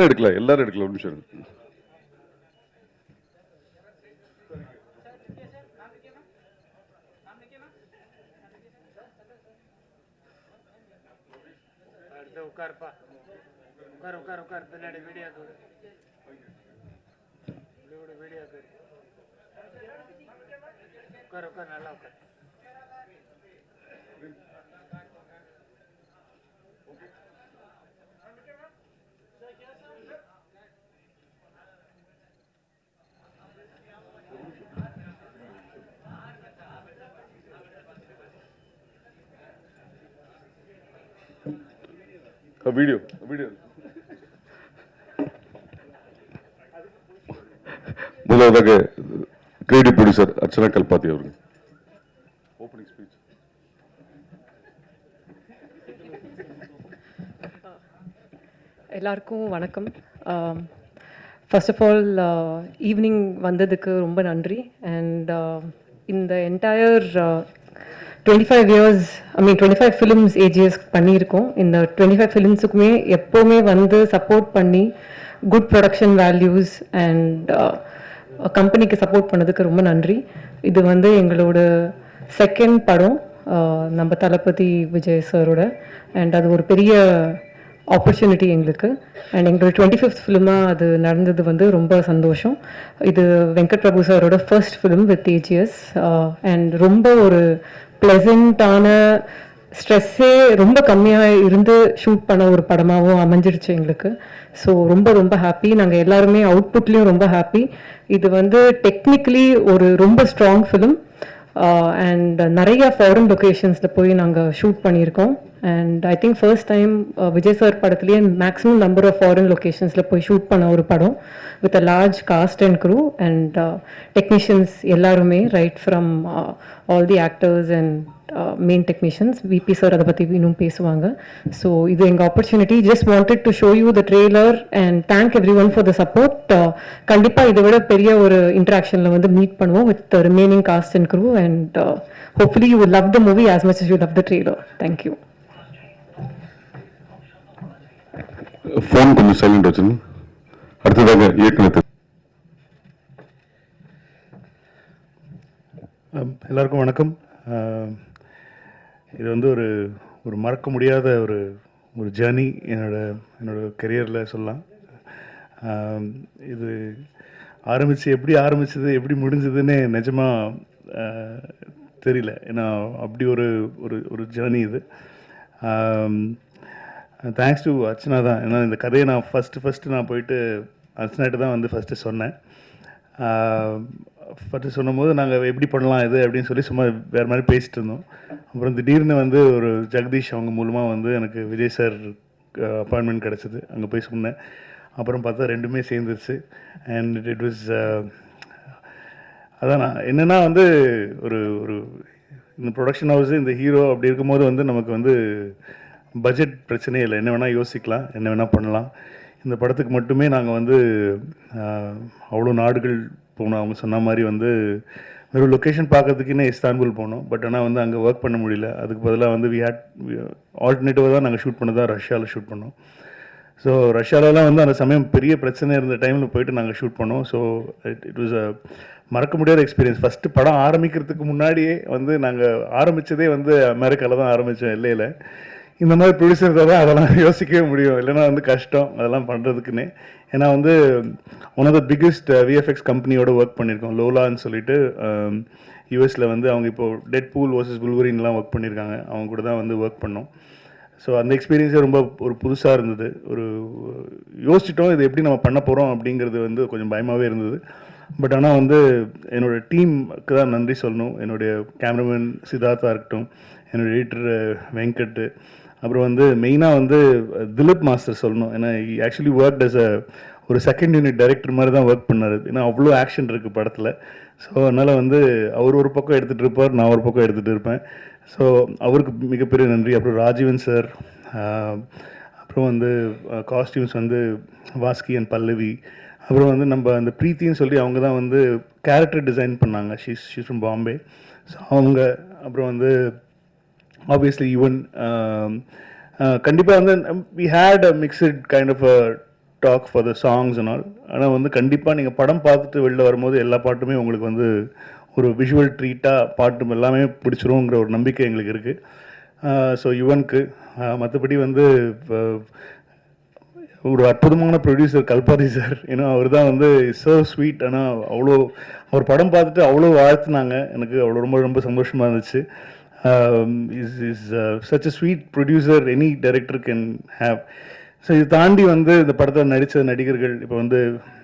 எல்லாரும் எடுக்கல ஒரு நிமிஷம். உட்கார் பின்னாடி வீடியோ உட்கார் நல்லா உட்கார். வீடியோ முதலாவதாக கிரியேட்டிவ் ப்ரொடியூசர் அர்ச்சனா கல்பாத்தி அவர்கள் ஓப்பனிங் ஸ்பீச். எல்லாருக்கும் வணக்கம். ஃபர்ஸ்ட் ஆஃப் ஆல் ஈவினிங் வந்ததுக்கு ரொம்ப நன்றி. அண்ட் இந்த என்டையர் 25 இயர்ஸ் 25 ஃபிலிம்ஸ் ஏஜிஎஸ் பண்ணியிருக்கோம். இந்த 25 ஃபிலிம்ஸுக்குமே எப்போவுமே வந்து சப்போர்ட் பண்ணி குட் ப்ரொடக்ஷன் வேல்யூஸ் அண்ட் கம்பெனிக்கு சப்போர்ட் பண்ணதுக்கு ரொம்ப நன்றி. இது வந்து எங்களோட செகண்ட் படம் நம்ம தளபதி விஜய் சாரோட. அண்ட் அது ஒரு பெரிய ஆப்பர்ச்சுனிட்டி எங்களுக்கு. அண்ட் எங்களோட 25th ஃபிலிமாக அது நடந்தது வந்து ரொம்ப சந்தோஷம். இது வெங்கட் பிரபு சாரோட first film with AGS. And ரொம்ப ஒரு ப்ளசண்ட்டான, ஸ்ட்ரெஸ்ஸே ரொம்ப கம்மியாக இருந்து ஷூட் பண்ண ஒரு படமாகவும் அமைஞ்சிருச்சு எங்களுக்கு. ஸோ ரொம்ப ரொம்ப ஹாப்பி. நாங்கள் எல்லாருமே அவுட்புட்லேயும் ரொம்ப ஹாப்பி. இது வந்து டெக்னிக்கலி ஒரு ரொம்ப ஸ்ட்ராங் ஃபிலிம். அண்ட் நிறைய ஃபாரின் லொக்கேஷன்ஸில் போய் நாங்கள் ஷூட் பண்ணியிருக்கோம். And I think first time Vijay sir படத்துலேயே மேக்ஸிமம் நம்பர் ஆஃப் ஃபாரின் லொக்கேஷன்ஸில் போய் ஷூட் பண்ண ஒரு படம் with a large cast and crew and technicians எல்லாருமே, right from all the actors and main technicians. VP sir அதை பற்றி இன்னும் பேசுவாங்க. ஸோ இது எங்கள் opportunity. Just wanted to show you the trailer and thank every one for the support. கண்டிப்பாக இதை விட பெரிய ஒரு இன்ட்ராக்ஷனில் வந்து மீட் பண்ணுவோம் with the remaining cast and crew. And hopefully you will love the movie as much as you love the trailer. Thank you. Phone கொஞ்சம் silent வச்சுங்க. அடுத்ததாக இயக்குனர். எல்லாருக்கும் வணக்கம். இது வந்து ஒரு ஒரு மறக்க முடியாத ஒரு ஒரு ஜேர்னி என்னோட கெரியரில் சொல்லலாம். இது எப்படி ஆரம்பிச்சது எப்படி முடிஞ்சதுன்னு நிஜமாக தெரியல. ஏன்னா அப்படி ஒரு ஒரு ஜேர்னி இது. தேங்க்ஸ் டு அர்ச்சனா தான். ஏன்னா இந்த கதையை நான் ஃபஸ்ட்டு நான் போயிட்டு அர்ச்சனாட்ட தான் வந்து ஃபஸ்ட்டு சொன்னேன். ஃபஸ்ட்டு சொன்னும்போது நாங்கள் எப்படி பண்ணலாம் இது அப்படின்னு சொல்லி சும்மா வேறு மாதிரி பேசிகிட்டு இருந்தோம். அப்புறம் திடீர்னு வந்து ஒரு ஜெகதீஷ் அவங்க மூலமாக வந்து எனக்கு விஜய் சார் அப்பாயின்மெண்ட் கிடச்சிது. அங்கே போய் சொன்னேன். அப்புறம் பார்த்தா ரெண்டுமே சேர்ந்துருச்சு. அண்ட் இட் வாஸ் அதான் நான் என்னென்னா வந்து ஒரு ஒரு இந்த ப்ரொடக்ஷன் ஹவுஸு இந்த ஹீரோ அப்படி இருக்கும்போது வந்து நமக்கு வந்து பட்ஜெட் பிரச்சனையே இல்லை. என்ன வேணால் யோசிக்கலாம், என்ன வேணால் பண்ணலாம். இந்த படத்துக்கு மட்டுமே நாங்கள் வந்து அவ்வளோ நாடுகள் போனோம். அவங்க சொன்ன மாதிரி வந்து வெறும் லொக்கேஷன் பார்க்கறதுக்குன்னே இஸ்தான்புல் போனோம். பட் ஆனால் வந்து அங்கே ஒர்க் பண்ண முடியல. அதுக்கு பதிலாக வந்து ஆல்டர்னேட்டிவாக தான் நாங்கள் ஷூட் பண்ணதான் ரஷ்யாவில் ஷூட் பண்ணோம். ஸோ ரஷ்யாவிலலாம் வந்து அந்த சமயம் பெரிய பிரச்சனை இருந்த டைமில் போயிட்டு நாங்கள் ஷூட் பண்ணோம். ஸோ இட் வாஸ் அ மறக்க முடியாத எக்ஸ்பீரியன்ஸ். ஃபஸ்ட்டு படம் ஆரம்பிக்கிறதுக்கு முன்னாடியே வந்து நாங்கள் ஆரம்பித்ததே வந்து அமெரிக்காவில் தான் ஆரம்பித்தோம், எல்லையில். இந்த மாதிரி ப்ரொடியூசர் தான் அதெல்லாம் யோசிக்கவே முடியும், இல்லைன்னா வந்து கஷ்டம் அதெல்லாம் பண்ணுறதுக்குன்னே. ஏன்னா வந்து one of the biggest VFX கம்பெனியோட ஒர்க் பண்ணியிருக்கோம், லோலான்னு சொல்லிட்டு. யூஎஸில் வந்து அவங்க இப்போது டெட் பூல் வர்சஸ் புல்வரின்லாம் ஒர்க் பண்ணியிருக்காங்க. அவங்க கூட தான் வந்து ஒர்க் பண்ணோம். ஸோ அந்த எக்ஸ்பீரியன்ஸே ரொம்ப ஒரு புதுசாக இருந்தது. ஒரு யோசிச்சிட்டோம் இது எப்படி நம்ம பண்ண போகிறோம் அப்படிங்கிறது வந்து கொஞ்சம் பயமாகவே இருந்தது. பட் ஆனால் வந்து என்னோடய டீமுக்கு தான் நன்றி சொல்லணும். என்னுடைய கேமராமேன் சித்தார்த்தா இருக்கட்டும், என்னோடய எடிட்டர் வெங்கட், அப்புறம் வந்து மெயினாக வந்து திலீப் மாஸ்டர் சொல்லணும். ஏன்னா ஆக்சுவலி ஒர்க் அஸ் ஒரு செகண்ட் யூனிட் டைரக்டர் மாதிரி தான் ஒர்க் பண்ணார். ஏன்னா அவ்வளோ ஆக்ஷன் இருக்குது படத்தில். ஸோ அதனால் வந்து அவர் ஒரு பக்கம் எடுத்துகிட்டு இருப்பார், நான் ஒரு பக்கம் எடுத்துகிட்டு இருப்பேன். ஸோ அவருக்கு மிகப்பெரிய நன்றி. அப்புறம் ராஜீவன் சார், அப்புறம் வந்து காஸ்டியூம்ஸ் வந்து வாஸ்கி அண்ட் பல்லவி, அப்புறம் வந்து நம்ம அந்த ப்ரீத்தின்னு சொல்லி அவங்க தான் வந்து கேரக்டர் டிசைன் பண்ணாங்க. She's from Bombay. ஸோ அவங்க, அப்புறம் வந்து ஆப்வியஸ்லி ஈவன் கண்டிப்பாக வந்து we had a mixed kind of talk for the songs and all. ஆனால் வந்து கண்டிப்பாக நீங்கள் படம் பார்த்துட்டு வெளில வரும்போது எல்லா பாட்டுமே உங்களுக்கு வந்து ஒரு விஷுவல் ட்ரீட்டாக பாட்டு எல்லாமே பிடிச்சிருங்கிற ஒரு நம்பிக்கை எங்களுக்கு இருக்குது. ஸோ யுவனுக்கு மற்றபடி வந்து ஒரு அற்புதமான ப்ரொடியூசர் கல்பாதி சார். ஏன்னா அவர் தான் வந்து ஸோ ஸ்வீட். ஆனால் அவ்வளோ அவர் படம் பார்த்துட்டு அவ்வளோ வாழ்த்துனாங்க. எனக்கு அவ்வளோ ரொம்ப ரொம்ப சந்தோஷமாக இருந்துச்சு. Is such a sweet producer any director can have. So இது தாண்டி வந்து இந்த படத்தில் நடித்த நடிகர்கள் இப்போ வந்து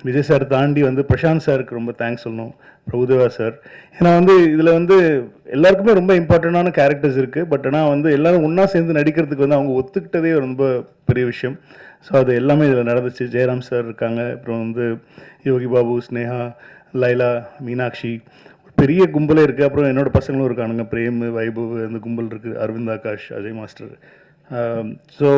விஜய் சார் தாண்டி வந்து பிரசாந்த் சாருக்கு ரொம்ப தேங்க்ஸ் சொல்லணும், பிரபுதேவா சார். ஏன்னா வந்து இதில் வந்து எல்லாருக்குமே ரொம்ப இம்பார்ட்டண்டான கேரக்டர்ஸ் இருக்குது. பட் ஆனால் வந்து எல்லாரும் ஒன்றா சேர்ந்து நடிக்கிறதுக்கு வந்து அவங்க ஒத்துக்கிட்டதே ரொம்ப பெரிய விஷயம். ஸோ அது எல்லாமே இதில் நடந்துச்சு. ஜெயராம் சார் இருக்காங்க, அப்புறம் வந்து யோகி பாபு, ஸ்னேகா, லைலா, மீனாட்சி, பெரிய கும்பலே இருக்குது. அப்புறம் என்னோடய பசங்களும் இருக்கானுங்க, பிரேம், வைபவ், அந்த கும்பல் இருக்குது, Aravind Akash, Ajay master. So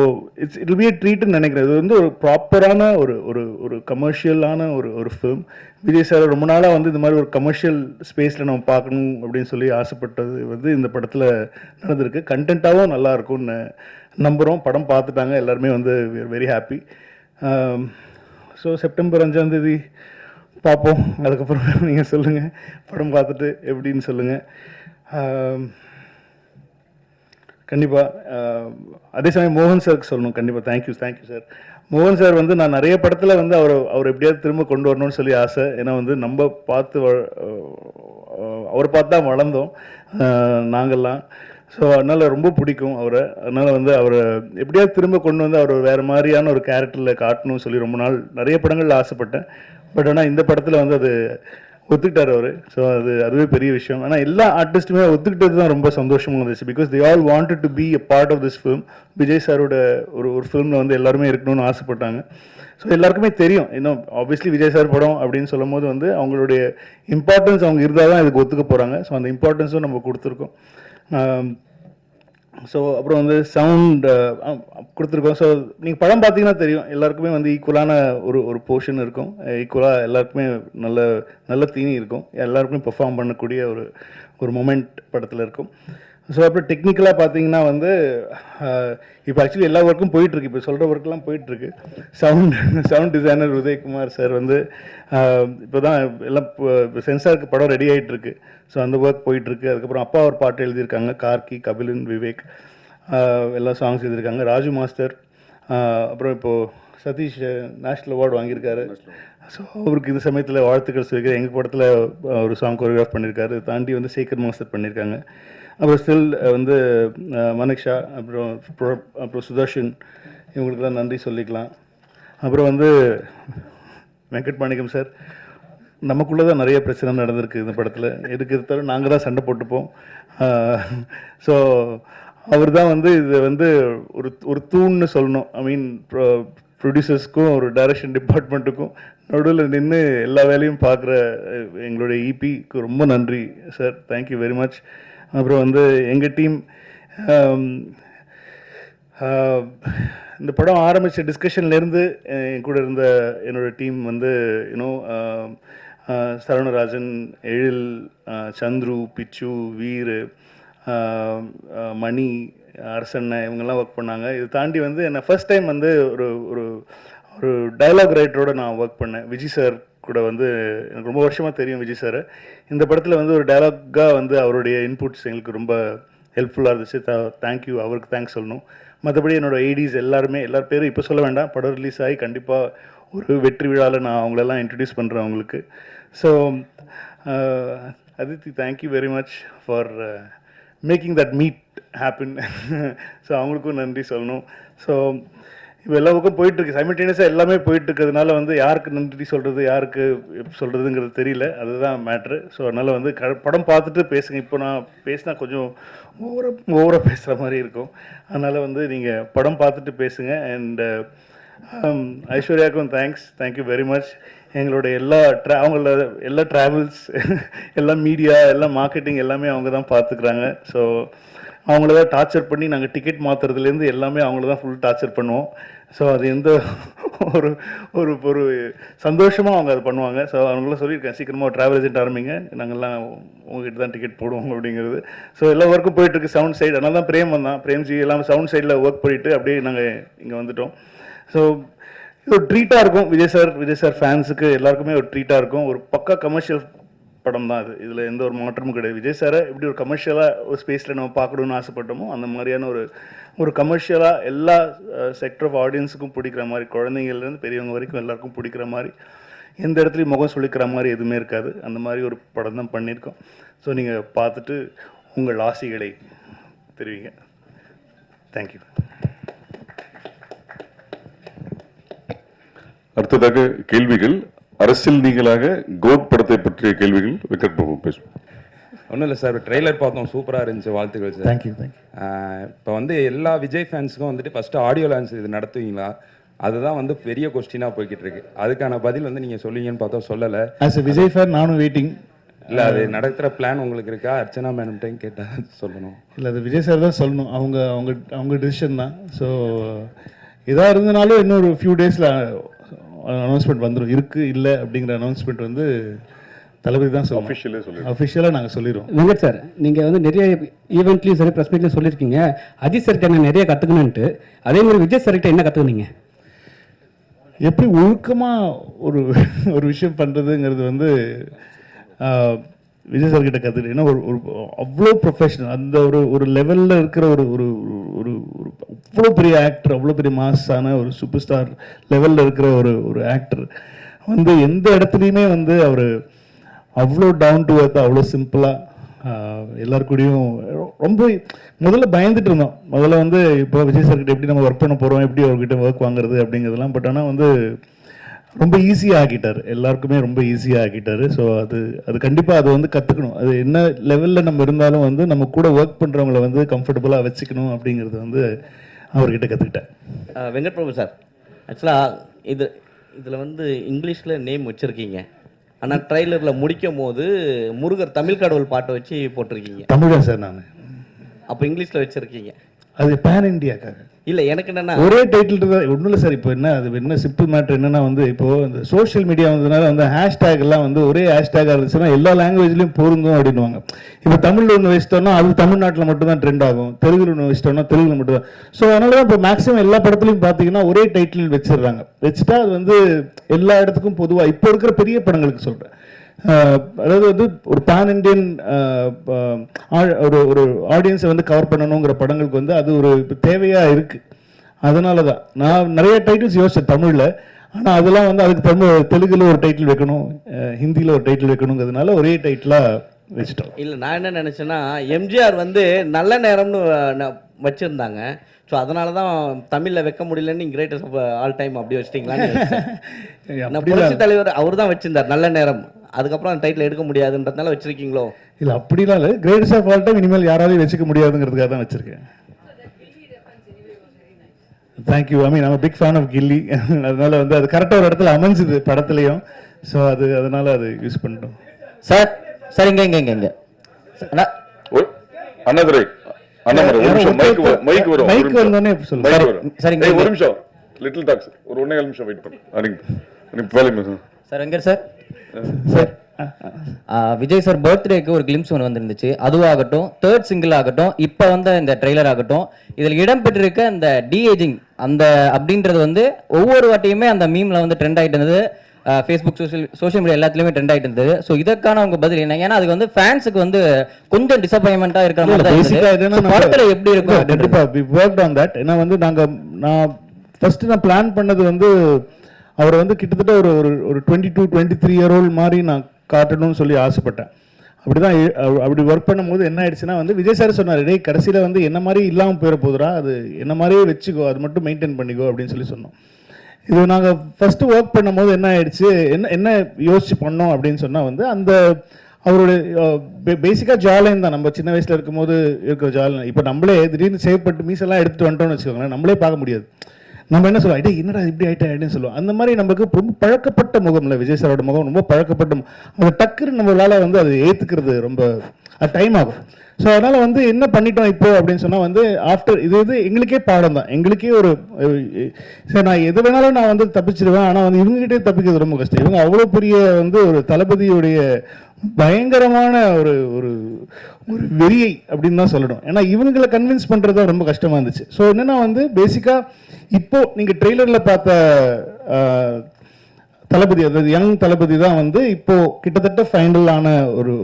it be a ட்ரீட்னு நினைக்கிறேன். இது வந்து ஒரு ப்ராப்பரான ஒரு ஒரு ஒரு கமர்ஷியலான ஒரு ஃபிலிம். விஜய் சார் ரொம்ப நாளாக வந்து இந்த மாதிரி ஒரு கமர்ஷியல் ஸ்பேஸில் நம்ம பார்க்கணும் அப்படின்னு சொல்லி ஆசைப்பட்டது வந்து இந்த படத்தில் நடந்திருக்கு. கண்டென்ட்டாகவும் நல்லா இருக்கும்னு நம்புகிறோம். படம் பார்த்துட்டாங்க எல்லாருமே, வந்து வெரி ஹாப்பி. ஸோ செப்டம்பர் 5ஆம் தேதி பார்ப்போம். அதுக்கப்புறம் நீங்கள் சொல்லுங்கள், படம் பார்த்துட்டு எப்படின்னு சொல்லுங்கள். கண்டிப்பாக அதே சமயம் மோகன் சாருக்கு சொல்லணும். கண்டிப்பாக தேங்க்யூ சார். மோகன் சார் வந்து நான் நிறைய படத்தில் வந்து அவர் எப்படியாவது திரும்ப கொண்டு வரணும்னு சொல்லி ஆசை. ஏன்னா வந்து நம்ம பார்த்து அவரை பார்த்து தான் வளர்ந்தோம் நாங்கள்லாம். ஸோ அதனால் ரொம்ப பிடிக்கும் அவரை. அதனால் வந்து அவரை எப்படியாவது திரும்ப கொண்டு வந்து அவர் வேறு மாதிரியான ஒரு கேரக்டரில் காட்டணும்னு சொல்லி ரொம்ப நாள் நிறைய படங்களில் ஆசைப்பட்டேன். பட் ஆனால் இந்த படத்தில் வந்து அது ஒத்துக்கிட்டார் அவர். ஸோ அதுவே பெரிய விஷயம். ஆனால் எல்லா ஆர்டிஸ்ட்டுமே ஒத்துக்கிட்டது தான் ரொம்ப சந்தோஷமாக இருந்துச்சு. Because they all wanted to be a part of this film. Vijay சாரோட ஒரு ஃபிலிமில் வந்து எல்லாருமே இருக்கணும்னு ஆசைப்பட்டாங்க. ஸோ எல்லாருக்குமே தெரியும், இன்னும் ஆப்வியஸ்லி விஜய் சார் படம் அப்படின்னு சொல்லும் போது வந்து அவங்களுடைய இம்பார்ட்டன்ஸ் அவங்க இருந்தால் தான் இதுக்கு ஒத்துக்க போகிறாங்க. ஸோ அந்த இம்பார்ட்டன்ஸும் நம்ம கொடுத்துருக்கோம். ஸோ அப்புறம் வந்து சவுண்ட் கொடுத்துருக்கோம். ஸோ நீங்கள் படம் பார்த்தீங்கன்னா தெரியும், எல்லாருக்குமே வந்து ஈக்குவலான ஒரு போர்ஷன் இருக்கும். ஈக்குவலாக எல்லாருக்குமே நல்ல தீனி இருக்கும். எல்லாருக்குமே பெர்ஃபார்ம் பண்ணக்கூடிய ஒரு மொமெண்ட் படத்தில் இருக்கும். ஸோ அப்புறம் டெக்னிக்கலாக பார்த்தீங்கன்னா வந்து இப்போ ஆக்சுவலி எல்லா ஒர்க்கும் போயிட்டுருக்கு. இப்போ சொல்கிற ஒர்க்கெலாம் போயிட்டுருக்கு. சவுண்ட் டிசைனர் உதயகுமார் சார் வந்து இப்போ தான் எல்லாம் சென்சாருக்கு படம் ரெடி ஆகிட்டுருக்கு. ஸோ அந்த ஒர்க் போயிட்டுருக்கு. அதுக்கப்புறம் அப்பா ஒரு பாட்டு எழுதியிருக்காங்க, கார்கி, கபிலன், விவேக் எல்லா சாங்ஸ் எழுதியிருக்காங்க. ராஜு மாஸ்டர், அப்புறம் இப்போது சதீஷ் நேஷ்னல் அவார்டு வாங்கியிருக்காரு. ஸோ அவருக்கு இந்த சமயத்தில் வாழ்த்துக்கள் சொல்லியிருக்காரு. எங்கள் படத்தில் ஒரு சாங் கோரியோகிராஃப் பண்ணியிருக்காரு. தாண்டி வந்து சேகர் மாஸ்டர் பண்ணியிருக்காங்க. அப்புறம் ஸ்டில் வந்து மனிக்ஷா, அப்புறம் சுதர்ஷன், இவங்களுக்கெல்லாம் நன்றி சொல்லிக்கலாம். அப்புறம் வந்து வெங்கட் மாணிக்கம் சார், நமக்குள்ளே தான் நிறைய பிரச்சனை நடந்திருக்கு இந்த படத்தில். எடுக்கிறதால நாங்கள் தான் சண்டை போட்டுப்போம். ஸோ அவர் தான் வந்து இது வந்து ஒரு தூண்னு சொல்லணும். ஐ மீன் ப்ரொடியூசர்ஸ்க்கும் ஒரு டைரக்ஷன் டிபார்ட்மெண்ட்டுக்கும் நடுவில் நின்று எல்லா வேலையும் பார்க்குற எங்களுடைய இபிக்கு ரொம்ப நன்றி சார். Thank you very much. அப்புறம் வந்து எங்கள் டீம், இந்த படம் ஆரம்பித்த டிஸ்கஷன்லேருந்து என் கூட இருந்த என்னோடய டீம் வந்து சரவணராஜன், எழில், சந்துரு, பிச்சு, வீர், மணி, அரசண்ண, இவங்கெல்லாம் ஒர்க் பண்ணாங்க. இது தாண்டி வந்து என்னை ஃபர்ஸ்ட் டைம் வந்து ஒரு டயலாக் ரைட்டரோட நான் ஒர்க் பண்ணேன். விஜய் சார் கூட வந்து எனக்கு ரொம்ப வருஷமாக தெரியும் விஜய் சார். இந்த படத்தில் வந்து ஒரு டயலாக்காக வந்து அவருடைய இன்புட்ஸ் எங்களுக்கு ரொம்ப ஹெல்ப்ஃபுல்லாக இருந்துச்சு. தேங்க்யூ, அவருக்கு தேங்க்ஸ் சொல்லணும். மற்றபடி என்னோடய ஐடிஸ் எல்லார் பேரும் இப்போ சொல்ல வேண்டாம். படம் ரிலீஸ் ஆகி கண்டிப்பாக ஒரு வெற்றி விழாவில் நான் அவங்களெல்லாம் இன்ட்ரடியூஸ் பண்ணுறேன் அவங்களுக்கு. So Aditi, thank you very much for making that meet happen. So அவங்களுக்கும் நன்றி சொல்லணும். ஸோ இப்போ எல்லா பக்கம் போயிட்டுருக்கு, சைமல்டேனியஸாக எல்லாமே போயிட்டுருக்கிறதுனால வந்து யாருக்கு நன்றி சொல்கிறது, யாருக்கு சொல்கிறதுங்கிறது தெரியல. அதுதான் மேட்ரு. ஸோ அதனால் வந்து படம் பார்த்துட்டு பேசுங்க. இப்போ நான் பேசினா கொஞ்சம் ஓவராக பேசுகிற மாதிரி இருக்கும். அதனால் வந்து நீங்கள் படம் பார்த்துட்டு பேசுங்க. அண்ட் ஐஸ்வர்யாவுக்கும் தேங்க்யூ வெரி மச். எங்களுடைய அவங்கள எல்லா ட்ராவல்ஸ், எல்லா மீடியா, எல்லா மார்க்கெட்டிங் எல்லாமே அவங்க தான் பார்த்துக்குறாங்க. ஸோ அவங்கள தான் டார்ச்சர் பண்ணி நாங்கள் டிக்கெட் மாற்றுறதுலேருந்து எல்லாமே அவங்கள தான் ஃபுல் டார்ச்சர் பண்ணுவோம். ஸோ அது எந்த ஒரு சந்தோஷமாக அவங்க அதை பண்ணுவாங்க. ஸோ அவங்களாம் சொல்லியிருக்கேன், சீக்கிரமாக ட்ராவல் ஏஜென்ட் ஆரம்பிங்க, நாங்கள்லாம் உங்ககிட்ட தான் டிக்கெட் போடுவோம் அப்படிங்கிறது. ஸோ எல்லா ஒர்க்கும் போயிட்டுருக்கு சவுண்ட் சைடு. அதனால தான் பிரேம்ஜி எல்லாம் சவுண்ட் சைடில் ஒர்க் பண்ணிவிட்டு அப்படியே நாங்கள் இங்கே வந்துட்டோம். ஸோ இது ஒரு ட்ரீட்டாக இருக்கும். விஜய் சார் ஃபேன்ஸுக்கு எல்லாருக்குமே ஒரு ட்ரீட்டாக இருக்கும். ஒரு பக்கா கமர்ஷியல் படம் தான் அது. இதில் எந்த ஒரு மாற்றமும் கிடையாது. விஜய் சாரை எப்படி ஒரு கமர்ஷியலாக ஒரு ஸ்பேஸில் நம்ம பார்க்கணுன்னு ஆசைப்பட்டோமோ அந்த மாதிரியான ஒரு கமர்ஷியலாக எல்லா செக்டர் ஆஃப் ஆடியன்ஸுக்கும் பிடிக்கிற மாதிரி, குழந்தைங்கள்லேருந்து பெரியவங்க வரைக்கும் எல்லாருக்கும் பிடிக்கிற மாதிரி, எந்த இடத்துலையும் முகம் சொல்லிக்கிற மாதிரி எதுவுமே இருக்காது. அந்த மாதிரி ஒரு படம் தான் பண்ணியிருக்கோம். ஸோ நீங்கள் பார்த்துட்டு உங்கள் ஆசைகளை தெரிவிங்க. தேங்க்யூ. அடுத்ததாக கேள்விகள். அரசியல் நீங்களாக கோட் படத்தை பற்றிய கேள்விகள் வெங்கட் பிரபு பேசுவோம். ஒன்றும் இல்லை சார், ட்ரெய்லர் பார்த்தோம், சூப்பராக இருந்துச்சு, வாழ்த்துக்கள் சார். தேங்க்யூ. இப்போ வந்து எல்லா விஜய் ஃபேன்ஸுக்கும் வந்துட்டு ஃபஸ்ட்டு ஆடியோ லான்ச் இது நடத்துவீங்களா? அதுதான் வந்து பெரிய கொஸ்டினாக போய்கிட்டு இருக்கு. அதுக்கான பதில் வந்து நீங்கள் சொல்லுவீங்கன்னு பார்த்தா சொல்லலை. ஆஸ் எ விஜய் ஃபேன் நானும் வெயிட்டிங். இல்லை, அது நடத்துகிற பிளான் உங்களுக்கு இருக்கா? அர்ச்சனா மேடம்கிட்டையும் கேட்டால் சொல்லணும். இல்லை, அது விஜய் சார் தான் சொல்லணும். அவங்க டிசிஷன் தான். ஸோ இதாக இருந்தனாலும் இன்னொரு ஃபியூ டேஸில் அனௌன்ஸ்மெண்ட் வந்துடும். இருக்குது இல்லை அப்படிங்கிற அனௌன்ஸ்மெண்ட் வந்து தளபதி தான் சொல்லணும். அஃபிஷியலாக நாங்கள் சொல்லிடுவோம். வெங்கட் சார், நீங்கள் வந்து நிறைய ஈவெண்ட்லையும் சரி ப்ரெஸ் மீட்லையும் சொல்லியிருக்கீங்க அஜித் சார்கிட்ட என்ன நிறைய கற்றுக்கணுன்ட்டு. அதே மாதிரி விஜய் சார்கிட்ட என்ன கற்றுக்குனீங்க? எப்படி ஒழுக்கமாக ஒரு விஷயம் பண்ணுறதுங்கிறது வந்து விஜய் சார்கிட்ட கற்றுக்கிட்டு. ஏன்னா ஒரு அவ்வளோ ப்ரொஃபஷனல், அந்த ஒரு லெவலில் இருக்கிற ஒரு அவ்வளோ பெரிய ஆக்டர், அவ்வளோ பெரிய மாஸான ஒரு சூப்பர் ஸ்டார் லெவலில் இருக்கிற ஒரு ஆக்டர் வந்து எந்த இடத்துலையுமே வந்து அவர் அவ்வளோ டவுன் டு எர்த், அவ்வளோ சிம்பிளாக எல்லாருக்கூடையும் ரொம்ப முதல்ல பயந்துட்டு இருந்தோம். முதல்ல வந்து இப்போ விஜய் சார்கிட்ட எப்படி நம்ம ஒர்க் பண்ண போகிறோம், எப்படி அவர்கிட்ட ஒர்க் வாங்குறது அப்படிங்கிறதுலாம். பட் ஆனால் வந்து ரொம்ப ஈஸியாக ஆக்கிட்டார், எல்லாருக்குமே ரொம்ப ஈஸியாக ஆக்கிட்டார். ஸோ அது கண்டிப்பாக அது வந்து கற்றுக்கணும். அது என்ன லெவலில் நம்ம இருந்தாலும் வந்து நம்ம கூட ஒர்க் பண்ணுறவங்கள வந்து கம்ஃபர்டபுளாக வச்சுக்கணும் அப்படிங்கிறது வந்து அவர்கிட்ட கற்றுக்கிட்டேன். வெங்கட் பிரபு சார், ஆக்சுவலாக இதில் வந்து இங்கிலீஷில் நேம் வச்சுருக்கீங்க, ஆனால் ட்ரைலரில் முடிக்கும் போது முருகர் தமிழ் கடவுள் பாட்டை வச்சு போட்டிருக்கீங்க. தமிழா சார் நான்? அப்போ இங்கிலீஷில் வச்சுருக்கீங்க. அது பேன் இண்டியாக்காக இல்லை, எனக்கு என்னென்னா ஒரே டைட்டில் தான். ஒன்றும் இல்லை சார். இப்போ என்ன சிம்பிள் மேட்ரு என்னென்னா வந்து இப்போது இந்த சோஷியல் மீடியா வந்ததுனால வந்து ஹேஷ்டேக் எல்லாம் வந்து ஒரே ஹேஷ்டேக்காக இருந்துச்சுன்னா எல்லா லாங்குவேஜ்லையும் பொருந்தும் அப்படின்வாங்க. இப்போ தமிழில் ஒன்று வச்சிட்டோம்னா அது தமிழ்நாட்டில் மட்டும்தான் ட்ரெண்ட் ஆகும், தெலுங்குல ஒன்று வச்சிட்டோம்னா தெலுங்குல மட்டும்தான். ஸோ அதனால தான் இப்போ மேக்ஸிமம் எல்லா படத்துலையும் பார்த்தீங்கன்னா ஒரே டைட்டில் வச்சிடுறாங்க. வச்சுட்டா அது வந்து எல்லா இடத்துக்கும் பொதுவாக இப்போ இருக்கிற பெரிய படங்களுக்கு சொல்கிறேன். அதாவது வந்து ஒரு பேன் இண்டியன் ஒரு ஆடியன்ஸை வந்து கவர் பண்ணணுங்கிற படங்களுக்கு வந்து அது ஒரு தேவையாக இருக்குது. அதனால தான் நான் நிறைய டைட்டில்ஸ் யோசிச்சேன் தமிழில். ஆனால் அதெல்லாம் வந்து அதுக்கு தெலுங்குல ஒரு டைட்டில் வைக்கணும், ஹிந்தியில் ஒரு டைட்டில் வைக்கணுங்கிறதுனால ஒரே டைட்டிலாக வச்சுட்டோம். இல்லை, நான் என்ன நினச்சேன்னா எம்ஜிஆர் வந்து நல்ல நேரம்னு வச்சுருந்தாங்க. ஸோ அதனால தான் தமிழில் வைக்க முடியலன்னு கிரேட்டஸ்ட் ஆஃப் ஆல் டைம் அப்படி வச்சிட்டிங்களான்னு புரட்சி தலைவர் அவர் தான் வச்சிருந்தார் நல்ல நேரம். அதுக்கப்புறம் அந்த டைட்டில் எடுக்க முடியாதுன்றதுனால வச்சிருக்கீங்களோ? இல்லை, அப்படிலாம் இல்லை. கிரேட்டஸ்ட் ஆஃப் ஆல் டைம் இனிமேல் யாராலையும் வச்சுக்க முடியாதுங்கிறதுக்காக தான் வச்சிருக்கேன். Thank you. I mean big fan of Ghilli. அதனால வந்து அது கரெக்டாக ஒரு இடத்துல அமைஞ்சுது படத்துலையும். ஸோ அதனால அது யூஸ் பண்ணிட்டோம். சார் இங்க அண்ணாதுரை மைக் வந்தோடனே சொல்லுங்க. ஒரு நிமிஷம் லிட்டில் டாக்ஸ் ஒரு 1.5 நிமிஷம் வெயிட் பண்ணுங்க sir. Venkat sir, Vijay sir பர்த்டேக்கு ஒரு கிளிம்ஸ் ஒன்று வந்துருந்துச்சு. அதுவாகட்டும், தேர்ட் சிங்கிள் ஆகட்டும், இப்போ வந்த இந்த ட்ரெய்லர் ஆகட்டும், இதில் இடம்பெற்றிருக்க இந்த டிஏஜிங் அந்த அப்படின்றது வந்து ஒவ்வொரு வாட்டியுமே அந்த மீம்ல வந்து ட்ரெண்ட் ஆகிட்டு இருந்தது. ஃபேஸ்புக் சோஷியல் மீடியா எல்லாத்துலேயுமே ட்ரெண்ட் ஆகிட்டு இருந்தது. ஸோ இதற்கான உங்க பதில் என்ன? ஏன்னா அதுக்கு வந்து ஃபேன்ஸுக்கு வந்து கொஞ்சம் டிசப்பாயின்மெண்ட்டாக இருக்கிற மாதிரி தான் படத்தில் எப்படி இருக்கும்? கண்டிப்பாக ஏன்னா வந்து நான் ஃபர்ஸ்ட் பிளான் பண்ணது வந்து அவர் வந்து கிட்டத்தட்ட ஒரு 22-23 இயர் ஓல்டு மாதிரி நான் காட்டணும்னு சொல்லி ஆசைப்பட்டேன். அப்படி ஒர்க் பண்ணும்போது என்ன ஆயிடுச்சுன்னா வந்து விஜய் சார் சொன்னார், டேய் கடைசியில் வந்து என்ன மாதிரி இல்லாமல் போயிட போதுரா, அது என்ன மாதிரியே வச்சுக்கோ, அது மட்டும் மெயின்டைன் பண்ணிக்கோ அப்படின்னு சொல்லி சொன்னோம். இது நாங்கள் ஃபஸ்ட்டு ஒர்க் பண்ணும்போது என்ன ஆயிடுச்சு, என்ன யோசிச்சு பண்ணோம் அப்படின்னு சொன்னால் வந்து அந்த அவருடைய பேசிக்காக ஜாலைன் தான். நம்ம சின்ன வயசில் இருக்கும்போது இருக்கிற ஜாலைன் இப்போ நம்மளே திடீர்னு சேவ் பண்ணிட்டு மீசெல்லாம் எடுத்துகிட்டு வந்துட்டோம்னு வச்சுக்கோங்களேன், நம்மளே பார்க்க முடியாது. நம்ம என்ன சொல்லுவோம், ஐட்டே என்னடா இப்படி ஆகிட்டேன் சொல்லுவோம். அந்த மாதிரி நமக்கு ரொம்ப பழக்கப்பட்ட முகம் இல்லை, விஜய் சாரோட முகம் ரொம்ப பழக்கப்பட்ட அது டக்குன்னு நம்மளால் வந்து அது ஏற்றுக்கிறது ரொம்ப டைம் ஆகும். ஸோ அதனால் வந்து என்ன பண்ணிட்டோம் இப்போ அப்படின்னு சொன்னால் வந்து ஆஃப்டர் இது எங்களுக்கே பாடம் தான். எங்களுக்கே ஒரு சரி நான் எது வேணாலும் நான் வந்து தப்பிச்சிடுவேன், ஆனால் வந்து இவங்ககிட்டே தப்பிக்கிறது ரொம்ப கஷ்டம். இவங்க அவ்வளோ பெரிய வந்து ஒரு தளபதியுடைய பயங்கரமான ஒரு ஒரு வெறியை அப்படின்னு தான் சொல்லணும். ஏன்னா இவங்களை கன்வின்ஸ் பண்ணுறது ரொம்ப கஷ்டமாக இருந்துச்சு. ஸோ என்னென்னா வந்து பேசிக்காக இப்போ நீங்கள் ட்ரெய்லரில் பார்த்த தளபதி, அதாவது யங் தளபதி தான் வந்து இப்போ கிட்டத்தட்ட ஃபைனலான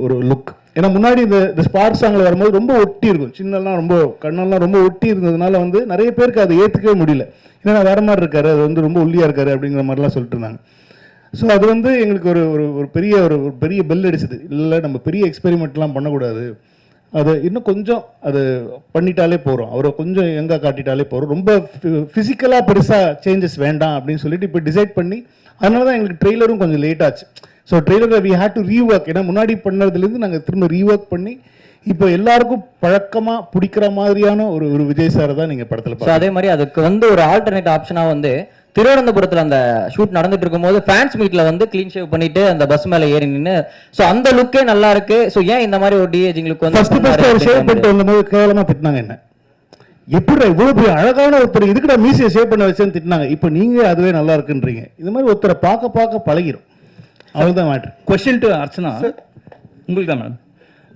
ஒரு லுக். ஏன்னா முன்னாடி இந்த ஸ்பார்க் சாங்ல வரும்போது ரொம்ப ஒட்டி இருக்கும், சின்னெல்லாம் ரொம்ப கண்ணெல்லாம் ரொம்ப ஒட்டி இருந்ததுனால வந்து நிறைய பேருக்கு அதை ஏற்றுக்கவே முடியல. ஏன்னா வேற மாதிரி இருக்காரு, அது வந்து ரொம்ப ஒல்லியா இருக்காரு அப்படிங்கிற மாதிரிலாம் சொல்லிட்டு இருந்தாங்க. ஸோ அது வந்து எங்களுக்கு ஒரு பெரிய பெல் அடிச்சது. இல்லை, நம்ம பெரிய எக்ஸ்பெரிமெண்ட்லாம் பண்ணக்கூடாது, அது இன்னும் கொஞ்சம் அது பண்ணிட்டாலே போகிறோம், அவரை கொஞ்சம் எங்கே காட்டிட்டாலே போகிறோம், ரொம்ப ஃபிசிக்கலாக பெருசாக சேஞ்சஸ் வேண்டாம் அப்படின்னு சொல்லிட்டு இப்போ டிசைட் பண்ணி, அதனால தான் எங்களுக்கு ட்ரெய்லரும் கொஞ்சம் லேட் ஆச்சு. ஸோ ட்ரெய்லரை வி ஹேட் டு ரீஒர்க். ஏன்னா முன்னாடி பண்ணதுலேருந்து நாங்கள் திரும்ப ரீஒர்க் பண்ணி இப்போ எல்லாருக்கும் பழக்கமாக பிடிக்கிற மாதிரியான ஒரு விஜய் சாரை தான் நீங்கள் படத்தில் ஸோ அதே மாதிரி அதுக்கு வந்து ஒரு ஆல்டர்னேட் ஆப்ஷனாக வந்து திருவனந்தபுரத்தில் அந்த ஷூட் நடந்துட்டு இருக்கும்போது ஃபேன்ஸ் மீட்ல வந்து க்ளீன் ஷேவ் பண்ணிட்டு அந்த பஸ் மேலே ஏறி நின்று, ஸோ அந்த லுக்கே நல்லா இருக்கு. ஸோ ஏன் இந்த மாதிரி ஒரு டிஏஜிங் லுக் வந்து ஃபர்ஸ்ட் ஷேவ் பண்ணிட்டு வந்தபோது கேவலமாக திட்டினாங்க என்ன, எப்படி இவ்வளோ பெரிய அழகான ஒருத்தர் இதுக்கிட்ட மீசியை ஷேவ் பண்ண வச்சேன்னு திட்டினாங்க. இப்போ நீங்கள் அதுவே நல்லா இருக்குன்றீங்க. இந்த மாதிரி ஒருத்தரை பார்க்க பழகிரும், அவ்வளோதான் மேட்ரு. கொஸ்டின் டு அர்ச்சனா, உங்களுக்கு தான் மேடம்.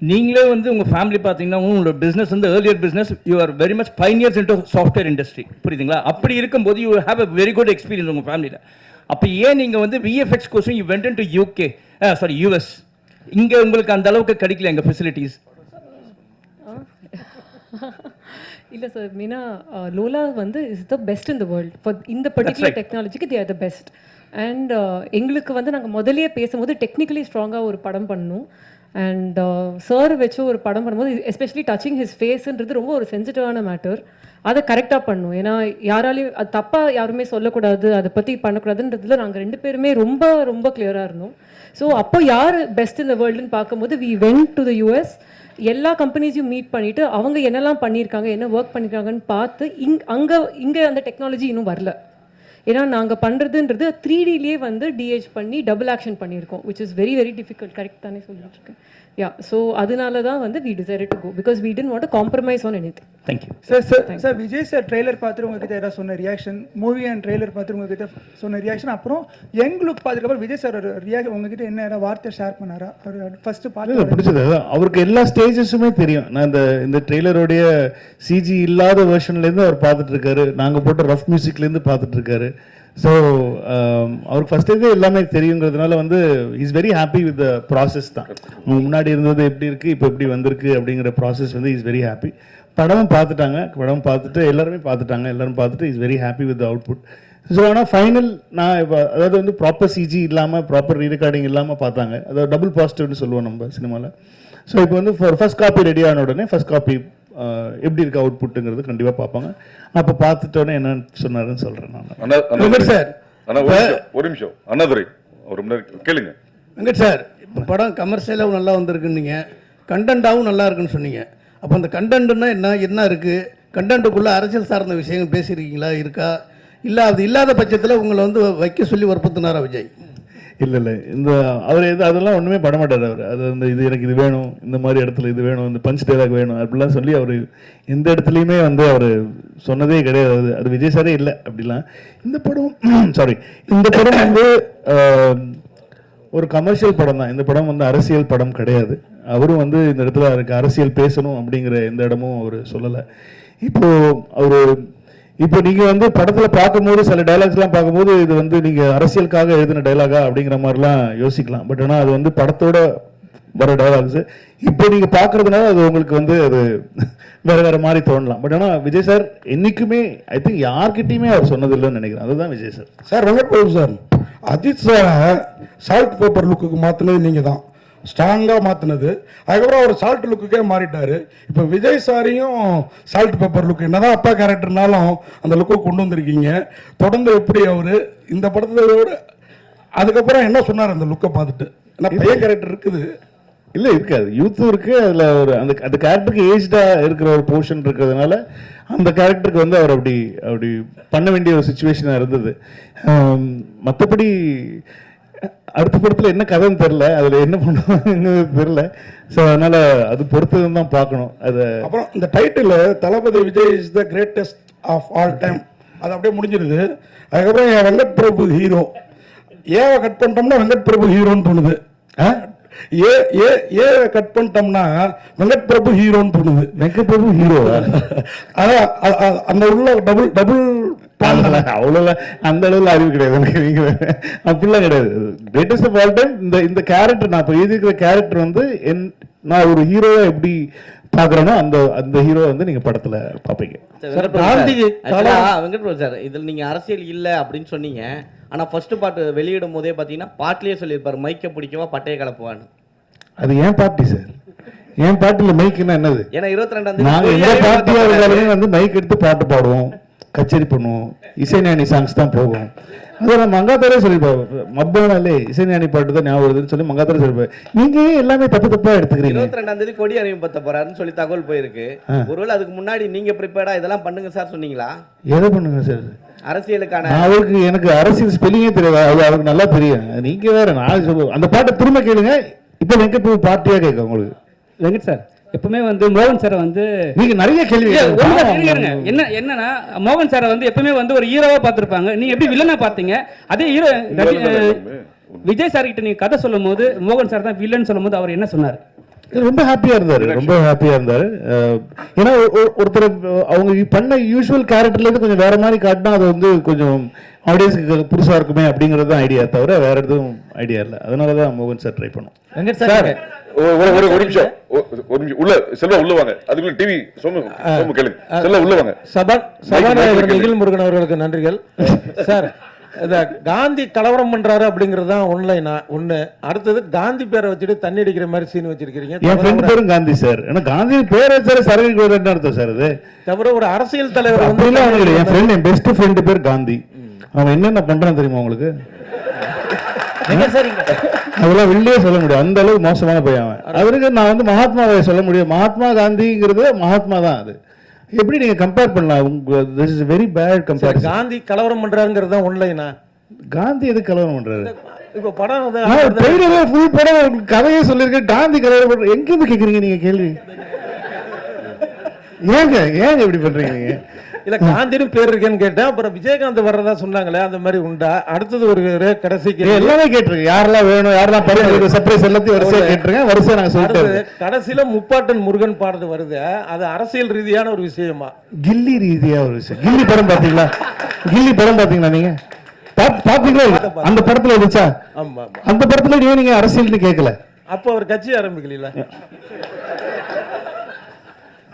நீங்களே வந்து உங்கள் ஃபேமிலி பார்த்தீங்கன்னா உங்களோட பிஸ்னஸ் வந்து earlier business, you are very much pioneers into software industry, புரியுதுங்களா? அப்படி இருக்கும்போது you have a very good experience உங்கள் ஃபேமிலியில். அப்போ ஏன் நீங்கள் வந்து VFX course you went to UK, sorry US, இங்கே உங்களுக்கு அந்த அளவுக்கு கிடைக்கல எங்கள் ஃபெசிலிட்டிஸ்? இல்லை சார், மீனா லோலா வந்து is the best in the world for இந்த பர்டிகுலர் டெக்னாலஜிக்கு they are the best. And எங்களுக்கு வந்து நாங்கள் முதலையே பேசும்போது டெக்னிக்கலி ஸ்ட்ராங்காக ஒரு படம் பண்ணணும். அண்ட் சார் வச்சு ஒரு படம் பண்ணும்போது எஸ்பெஷலி டச்சிங் ஹிஸ் ஃபேஸ்ன்றது ரொம்ப ஒரு சென்சிட்டிவான மேட்டர். அதை கரெக்டாக பண்ணணும். ஏன்னா யாராலையும் அது தப்பாக யாருமே சொல்லக்கூடாது, அதை பற்றி பண்ணக்கூடாதுன்றதுல நாங்கள் 2 பேருமே ரொம்ப ரொம்ப கிளியராக இருந்தோம். ஸோ அப்போ யார் பெஸ்ட் இந்த வேர்ல்டுன்னு பார்க்கும்போது we went to the US. எல்லா கம்பெனிஸையும் மீட் பண்ணிவிட்டு அவங்க என்னெல்லாம் பண்ணியிருக்காங்க, என்ன ஒர்க் பண்ணியிருக்காங்கன்னு பார்த்து இங்கே அந்த டெக்னாலஜி இன்னும் வரல. ஏன்னா நாங்கள் பண்ணுறதுன்றது 3Dலேயே வந்து டிஹெச் பண்ணி டபுள் ஆக்ஷன் பண்ணியிருக்கோம், which is very very difficult. Correct தானே சொல்லிட்டு இருக்கேன்? யா, ஸோ அதனால தான் வந்து we decided to go because we didn't want to compromise on anything. Thank you sir Vijay sir trailer பார்த்துட்டு உங்ககிட்ட ஏதாவது சொன்ன ரியாக்ஷன், மூவி அண்ட் ட்ரெய்லர் பார்த்துட்டு உங்ககிட்ட சொன்ன ரியாக்ஷன், அப்புறம் யங் லுக் பார்த்துக்கப்புறம் விஜய் சார் ஒரு ரியாக்ஷன் உங்ககிட்ட என்ன ஏதாவது வார்த்தை ஷேர் பண்ணாரா? அவர் ஃபர்ஸ்ட் பார்த்து பிடிச்சது அவருக்கு எல்லா ஸ்டேஜஸுமே தெரியும். நான் இந்த ட்ரெய்லருடைய சிஜி இல்லாத வெர்ஷன்லேருந்து அவர் பார்த்துட்டு இருக்காரு, நாங்கள் போட்ட ரஃப் மியூசிக்லேருந்து பார்த்துட்டு இருக்காரு. ஸோ அவருக்கு ஃபஸ்ட்டு எல்லாமே தெரியுங்கிறதுனால வந்து is very happy with the process தான். முன்னாடி இருந்தது எப்படி இருக்குது, இப்போ எப்படி வந்திருக்கு அப்படிங்கிற ப்ராசஸ் வந்து இஸ் வெரி ஹாப்பி. படமும் பார்த்துட்டு எல்லாரும் பார்த்துட்டு is very happy with the output. So ஆனால் ஃபைனல் நான் இப்போ அதாவது வந்து ப்ராப்பர் சிஜி இல்லாமல் ப்ராப்பர் ரீரெக்கார்டிங் இல்லாமல் பார்த்தாங்க, அதாவது டபுள் பாசிட்டிவ்னு சொல்லுவோம் நம்ம சினிமாவில். ஸோ இப்போ வந்து ஃபர்ஸ்ட் காப்பி ரெடி ஆன உடனே ஃபர்ஸ்ட் காப்பி எப்படி இருக்கு அவுட்புட்டுங்கிறது கண்டிப்பாக பார்ப்பாங்க. அப்போ பார்த்துட்டோன்னே என்ன சொன்னாருன்னு சொல்கிறேன் நான். வெங்கட் சார், ஒரு நிமிஷம் அண்ணாதுரை, ஒரு நிமிடம் கேளுங்க. வெங்கட் சார், இப்போ படம் கமர்ஷியலாகவும் நல்லா வந்திருக்குன்னீங்க, கண்டென்ட்டாகவும் நல்லா இருக்குன்னு சொன்னீங்க. அப்போ அந்த கண்டென்ட்னா என்ன இருக்குது? கண்டென்ட்டுக்குள்ளே அரசியல் சார்ந்த விஷயங்கள் பேசியிருக்கீங்களா, இருக்கா? இல்லை அது இல்லாத பட்சத்தில் உங்களை வந்து வைக்க சொல்லி வற்புறுத்தினாரா விஜய்? இல்லை இந்த அவர் அதெல்லாம் ஒன்றுமே பண்ண மாட்டார். அவர் அது வந்து இது எனக்கு இது வேணும், இந்த மாதிரி இடத்துல இது வேணும், இந்த பஞ்ச் டைலாக் வேணும் அப்படிலாம் சொல்லி அவர் எந்த இடத்துலையுமே வந்து அவர் சொன்னதே கிடையாது. அது விஜய் சாரே இல்லை அப்படிலாம். இந்த படம் வந்து ஒரு கமர்ஷியல் படம் தான். இந்த படம் வந்து அரசியல் படம் கிடையாது. அவரும் வந்து இந்த இடத்துல அவருக்கு அரசியல் பேசணும் அப்படிங்கிற எந்த இடமும் அவர் சொல்லலை. இப்போ நீங்கள் வந்து படத்தில் பார்க்கும்போது சில டைலாக்ஸ்லாம் பார்க்கும்போது இது வந்து நீங்கள் அரசியலுக்காக எழுதின டைலாகா அப்படிங்கிற மாதிரிலாம் யோசிக்கலாம். பட் ஆனால் அது வந்து படத்தோட வர டைலாக்ஸ். இப்போ நீங்கள் பார்க்கறதுனால அது உங்களுக்கு வந்து அது வேற மாதிரி தோணலாம். பட் ஆனால் விஜய் சார் என்றைக்குமே ஐ திங்க் யார்கிட்டையுமே அவர் சொன்னதில்லைன்னு நினைக்கிறேன். அதுதான் Vijay sir. Sir Venkat Prabhu sir, Ajith சாரை சால்ட் பேப்பர் லுக்குக்கு மாற்றினது நீங்கள் தான், ஸ்ட்ராங்காக மாற்றினது. அதுக்கப்புறம் அவர் சால்ட் லுக்குக்கே மாறிட்டார். இப்போ விஜய் சாரையும் சால்ட் பேப்பர் லுக்கு என்னதான் அப்பா கேரக்டர்னாலும் அந்த லுக்கை கொண்டு வந்திருக்கீங்க. தொடர்ந்து எப்படி அவர் இந்த படத்தோட அதுக்கப்புறம் என்ன சொன்னார் அந்த லுக்கை பார்த்துட்டு? ஏன்னா பையன் கேரக்டர் இருக்குது, இல்லை இருக்காது, யூத்தும் இருக்குது. அதில் ஒரு அந்த கேரக்டருக்கு ஏஜ்டாக இருக்கிற ஒரு போர்ஷன் இருக்கிறதுனால அந்த கேரக்டருக்கு வந்து அவர் அப்படி பண்ண வேண்டிய ஒரு சுச்சுவேஷனாக இருந்தது. மற்றபடி அடுத்த படத்தில் என்ன கதைன்னு தெரில, அதில் என்ன பண்ணுவாங்கன்னு தெரில. ஸோ அதனால் அது பொறுத்ததுன்னு தான் பார்க்கணும். அது அப்புறம் இந்த title Thalapathy Vijay is the greatest of all time, அது அப்படியே முடிஞ்சிருது. அதுக்கப்புறம் என் வெங்கட் பிரபு ஹீரோ, ஏன் கட் பண்ணிட்டோம்னா வெங்கட் பிரபு ஹீரோன்னு தோணுது. ஏ ஏ ஏ கட் பண்ணிட்டோம்னா வெங்கட் பிரபு ஹீரோன்னு தோணுது. வெங்கட் பிரபு ஹீரோ அதான் அந்த உள்ள டபுள் டபுள் அவ்வளோ அந்த அளவுல அறிவு கிடையாது எனக்கு. நீங்க அப்படிலாம் கிடையாது. கிரேட்டஸ்ட் ஆஃப் ஆல் டைம் இந்த கேரக்டர் நான் இப்போ எழுதியிருக்கிற கேரக்டர் வந்து நான் ஒரு ஹீரோவை எப்படி பாக்குறேனோ அந்த அந்த ஹீரோ வந்து நீங்க படத்துல பாப்பீங்க. வெங்கட் பிரபு சார், இதில் நீங்க அரசியல் இல்லை அப்படின்னு சொன்னீங்க. ஆனா ஃபர்ஸ்ட் பாட்டு வெளியிடும் போதே பாத்தீங்கன்னா பாட்டிலேயே சொல்லியிருப்பாரு, மைக்க பிடிக்கவா பட்டையை கலப்புவான்னு. அது ஏன் பார்ட்டி சார்? என் பாட்டுல மைக்குன்னா என்னது? ஏன்னா 22ஆம் நாங்க தேதி எந்த பார்ட்டியா இருந்தாலுமே வந்து மைக் எடுத்து பாட்டு பாடுவோம், கச்சேரி பண்ணுவோம், இசைஞானி சாங்ஸ் தான் போகும். அதை நான் மங்காத்தாரே சொல்லிப்பேன், மப்பானாலே இசைஞானி பாட்டு தான் ஞாபகம் வருதுன்னு சொல்லி மங்காத்தாரே சொல்லிப்பேன். நீங்க எல்லாமே தப்பு தப்பா எடுத்துக்கிறீங்க. 22ஆம் தேதி கொடி அறிமுகப்படுத்த போறாருன்னு சொல்லி தகவல் போயிருக்கு. ஒருவேளை அதுக்கு முன்னாடி நீங்க ப்ரிப்பேர்டா இதெல்லாம் பண்ணுங்க சார் சொன்னீங்களா? எதை பண்ணுங்க சார்? அரசியலுக்கான அவருக்கு எனக்கு அரசியல் ஸ்பெல்லிங்கே தெரியாது, அது அவருக்கு நல்லா தெரியும். நீங்க வேற நான் சொல்லுவேன் அந்த பாட்டை திரும்ப கேளுங்க. இப்போ வெங்கட் பிரபு பார்ட்டியா கேட்க உங்களுக்கு. வெங்கட் சார் எப்பவுமே வந்து மோகன் சாரை வந்து நீங்க நிறைய கேள்வி என்னன்னா மோகன் சாரை வந்து எப்பவுமே வந்து ஒரு ஹீரோவா பார்த்திருப்பாங்க. நீங்க எப்படி வில்லனா பார்த்தீங்க? அதே ஹீரோ விஜய் சார் கிட்ட நீங்க கதை சொல்லும் போது மோகன் சார் தான் வில்லன் சொல்லும் போது அவர் என்ன சொன்னார்? ரொம்ப ஹாப்பியா இருந்தாரு, ரொம்ப ஹாப்பியா இருந்தாரு. ஏன்னா ஒருத்தர் அவங்க பண்ண யூஸ்வல் கேரக்டர்ல இருந்து கொஞ்சம் வேற மாதிரி காட்டினா அது வந்து கொஞ்சம் ஆடியன்ஸ்க்கு புதுசா இருக்குமே அப்படிங்கிறது தான் ஐடியா, தவிர வேற எதுவும் ஐடியா இல்லை. அதனாலதான் மோகன் சார் ட்ரை பண்ணோம். வெங்கட் சார் ஒரு நிமிஷம் உள்ள செல்வா உள்ள வாங்க. அதுக்குள்ள டிவி சோமு கேளுங்க. செல்வா உள்ள வாங்க. சபாநாயகர் நிகில் முருகன் அவர்களுக்கு நன்றிகள். சார், இந்த காந்தி கலவரம் பண்றாரு அப்படிங்கிறது தான் ஒண்ணு. அடுத்தது காந்தி பேரை வச்சுட்டு தண்ணி அடிக்கிற மாதிரி சீன் வச்சிருக்கீங்க. என் ஃப்ரெண்ட் பேரும் காந்தி சார். ஏன்னா காந்தி பேரை வச்சாரு சரக்கு என்ன அர்த்தம் சார்? அது தவிர ஒரு அரசியல் தலைவர் வந்து என் ஃப்ரெண்ட், என் பெஸ்ட் ஃப்ரெண்டு பேர் காந்தி. அவன் என்னென்ன பண்றான் தெரியுமா உங்களுக்கு? அதெல்லாம் வெளியே சொல்ல முடியும், அந்த அளவுக்கு மோசமான பையன் அவன். அவருக்கு நான் வந்து மகாத்மாவை சொல்ல முடியும். மகாத்மா காந்திங்கிறது மகாத்மா தான். அது எப்படி நீங்க கம்பேர் பண்ணலாம்? This is very bad comparison. Gandhi கலவரம் பண்றாருங்கிறது தான் ஒன்லைனா. காந்தி எது கலவரம் பண்றாரு? இப்போ படம் ஃபுல் படம் கதையே சொல்லியிருக்கேன். காந்தி கலவரம் பண்ற எங்க இருந்து கேக்குறீங்க நீங்க கேள்வி? ஏங்க இப்படி பண்றீங்க நீங்க? இல்ல காந்தின்னு பேர் இருக்கேன்னு கேட்டேன். அப்புறம் விஜயகாந்த் வர்றதா சொன்னாங்களே, அந்த மாதிரி உண்டா? அடுத்தது ஒரு கடைசிக்கு எல்லாமே கேட்டிருக்கேன். யாரெல்லாம் வேணும், யாரெல்லாம் பரிசு சர்ப்ரைஸ் எல்லாத்தையும் வரிசையா கேட்டிருக்கேன். வரிசையா நாங்க சொல்லிட்டு கடைசியில முப்பாட்டன் முருகன் பாடுறது வருது. அது அரசியல் ரீதியான ஒரு விஷயமா? கில்லி ரீதியா ஒரு விஷயம். கில்லி படம் பாத்தீங்களா? கில்லி படம் பாத்தீங்களா நீங்க? பாத்தீங்களா? அந்த படத்துல இருந்துச்சா? அந்த படத்துல நீங்க அரசியல்னு கேட்கல. அப்ப அவர் கட்சி ஆரம்பிக்கல.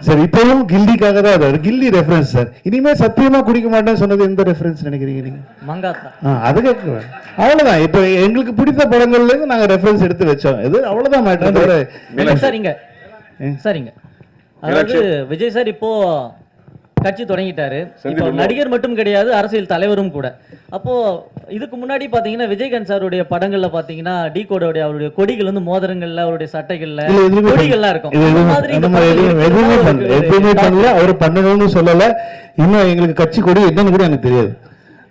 சரி, இப்பவும் கில்லிக்காக தான் அது. கில்லி ரெஃபரன்ஸ் சார். இனிமே சத்தியமா குடிக்க மாட்டேன்னு சொன்னது எந்த ரெஃபரன்ஸ் நினைக்கிறீங்க நீங்க? மங்காத்தா. அது கேட்குறேன். அவ்வளவுதான். இப்ப எங்களுக்கு பிடித்த படங்கள்ல இருந்து நாங்க ரெஃபரன்ஸ் எடுத்து வச்சோம். இது அவ்வளவுதான் மேட்டர். சரிங்க. அதாவது விஜய் சார் இப்போ கட்சி தொடங்கிட்டாரு. இப்போ நடிகர் மட்டும் கிடையாது, அரசியல் தலைவரும் கூட. அப்போ இதுக்கு முன்னாடி பாத்தீங்கன்னா விஜயகாந்த் சாருடைய படங்கள்ல பாத்தீங்கன்னா டி கோடோடைய அவருடைய கொடிகள் வந்து மோதிரங்கள்ல, அவருடைய சட்டைகள்ல கொடிகள்லாம் இருக்கும். எதுவுமே பண்ணல, அவர் பண்ணணும்னு சொல்லல. இன்னும் எங்களுக்கு கட்சி கொடி என்னன்னு கூட எனக்கு தெரியாது.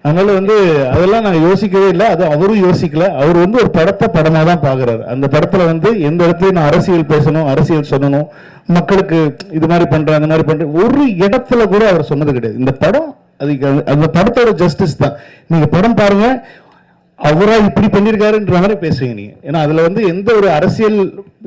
அதனால வந்து அதெல்லாம் நாங்கள் யோசிக்கவே இல்லை. அது அவரும் யோசிக்கல. அவர் வந்து ஒரு படத்தை படமா தான் பாக்குறாரு. அந்த படத்துல வந்து எந்த இடத்துலயும் நான் அரசியல் பேசணும், அரசியல் சொல்லணும், மக்களுக்கு இது மாதிரி பண்றேன், அந்த மாதிரி பண்றேன், ஒரு இடத்துல கூட அவர் சொன்னது கிடையாது. இந்த படம் அதுக்கு அந்த படத்தோட ஜஸ்டிஸ் தான். நீங்க படம் பாருங்க, அவரா இப்படி பண்ணிருக்காருன்ற மாதிரி பேசுவீங்க நீங்க. ஏன்னா அதுல வந்து எந்த ஒரு அரசியல்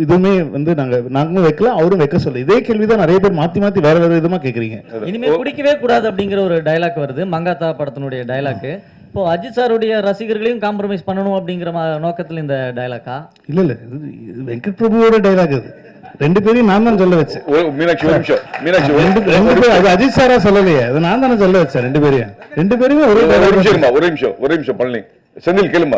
இதுவுமே வந்து நாங்களும் வைக்கல, அவரும் வைக்க சொல்ல. இதே கேள்விதான் நிறைய பேர் மாத்தி மாத்தி வேற வேற விதமா கேக்குறீங்க. இனிமே குடிக்கவே கூடாது அப்படிங்கிற ஒரு டைலாக் வருது, மங்காத்தா படத்தினுடைய டைலாக். இப்போ அஜித் சாருடைய ரசிகர்களையும் காம்ப்ரமைஸ் பண்ணணும் அப்படிங்கிற நோக்கத்தில் இந்த டைலாக்கா? இல்ல இது வெங்கட் பிரபுவோட டைலாக். அது ரெண்டு பேரையும் நான் தான் சொல்ல வச்சேன். அஜித் சாரா சொல்லலையே, அது நான் தானே சொல்ல வச்சேன். ரெண்டு பேரையும் ஒரு நிமிஷம் பழனி செந்தில் கேளுங்க.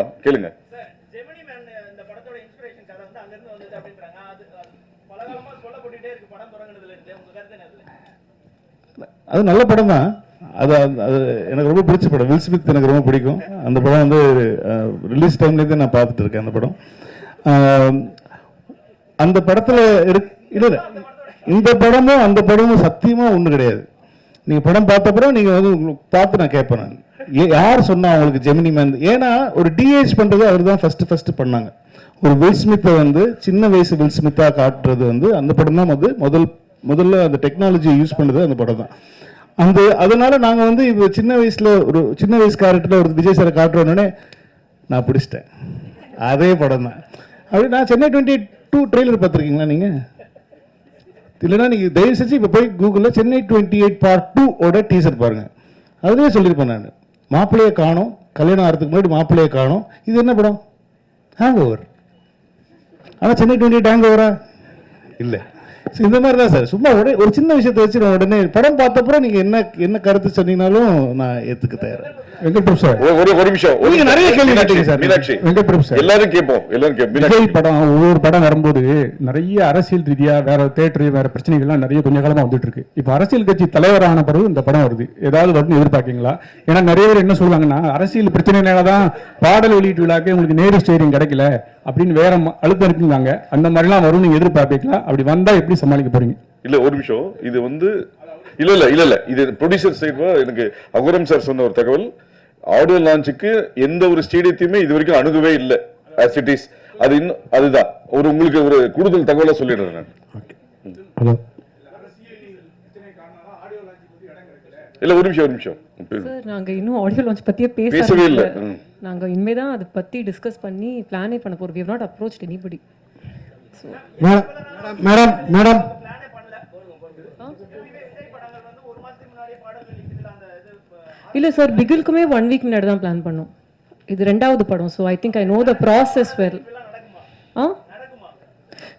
அது நல்ல படம் தான். அது எனக்கு ரொம்ப பிடிச்ச படம். வில் ஸ்மித் எனக்கு ரொம்ப பிடிக்கும். அந்த படம் வந்து ரிலீஸ் டைம்லேருந்து நான் பார்த்துட்டு இருக்கேன் அந்த படம். அந்த படத்துல இல்ல இந்த படமும் அந்த படமும் சத்தியமா ஒண்ணு கிடையாது. நீங்க படம் பார்த்தப்பறம் நீங்க வந்து பார்த்து நான் கேட்பேன், நான் யார் சொன்னா அவங்களுக்கு ஜெமினி மேன்? ஏன்னா ஒரு டிஏஜ் பண்றது அவர் தான் ஃபர்ஸ்ட் பண்ணாங்க. ஒரு வில் ஸ்மித்தை வந்து சின்ன வயசு வில் ஸ்மித்தா காட்டுறது வந்து அந்த படம் தான் வந்து முதல்ல அந்த டெக்னாலஜியை யூஸ் பண்ணது அந்த படம் தான். அதனால நாங்க வந்து இப்போ சின்ன வயசு கேரக்டர்ல ஒரு விஜய் சாரை காட்டுறோன்னே நான் பிடிச்சிட்டேன். அதே படம் தான். அப்படி நான் சென்னை 28 ட்ரெய்லர் பார்த்துருக்கீங்களா நீங்கள்? இல்லைன்னா நீங்கள் தயவு செஞ்சு இப்போ போய் கூகுளில் சென்னை 28 Part 2 ஓட டீசர் பாருங்கள். அதுலேயே சொல்லியிருப்பேன் நான், மாப்பிள்ளையை காணோம், கல்யாணம் ஆகிறதுக்கு முன்னாடி மாப்பிள்ளையை காணோம், இது என்ன படம்? Hang over. ஆனால் சென்னை 28 ஹேங் ஓவரா? இல்லை. இந்த மாதிரி தான் சார், சும்மா உடனே ஒரு சின்ன விஷயத்தை வச்சு நான் உடனே படம் பார்த்தப்பறம் நீங்கள் என்ன கருத்து சொன்னீங்கனாலும் நான் ஏற்றுக்க தயார். வெங்கட் பிரபு சார், ஒரு நிமிஷம். நீங்க நிறைய கேள்வி கேட்டீங்க சார். மீனாட்சி, வெங்கட் பிரபு சார், எல்லாரும் கேட்போம். விஜய் படம் ஒவ்வொரு படம் வரும்போது நிறைய அரசியல் ரீதியா வேற தேட்டர் வேற பிரச்சனைகள்லாம் நிறைய கொஞ்ச காலமா வந்துட்டு இருக்கு. இப்போ அரசியல் கட்சி தலைவரான பிறகு இந்த படம் வருது, ஏதாவது வரும்னு எதிர்பார்க்கீங்களா? ஏன்னா நிறைய பேர் என்ன சொல்லுவாங்கன்னா, அரசியல் பிரச்சனைனாலதான் பாடல் வெளியீட்டு விழாக்கு உங்களுக்கு நேரு ஸ்டேரியம் கிடைக்கல அப்படின்னு வேற அழுத்தம் இருக்குங்க. அந்த மாதிரிலாம் வரும் நீங்க எதிர்பார்ப்பீங்களா? அப்படி வந்தா எப்படி சமாளிக்க போறீங்க? இல்ல ஒரு நிமிஷம், இது வந்து இல்ல இது ப்ரொடியூசர் சைடு. எனக்கு அகுரம் சார் சொன்ன ஒரு தகவல், ஆடியோ லான்ச்சுக்கு எந்த ஒரு ஸ்டேடியத்தையுமே இது வரைக்கும் அணுகவே இல்லை. as it is. அது இன்னும் அதுதான் ஒரு உங்களுக்கு ஒரு கூடுதல் தகவலை சொல்லிடுறேன் நான். ஹலோ, இல்ல ஒரு நிமிஷம் சார், நாங்க இன்னும் ஆடியோ லான்ச் பத்தியே பேசவே இல்லை. நாங்க இனிமே தான் அதை பத்தி டிஸ்கஸ் பண்ணி பிளானே பண்ண போறோம். we have not approached anybody. Madam இல்ல சார், பிகிலுக்குமே 1 வீக் முன்னாடி தான் பிளான் பண்ணோம். இது 2வது படம். So I think I know the process well.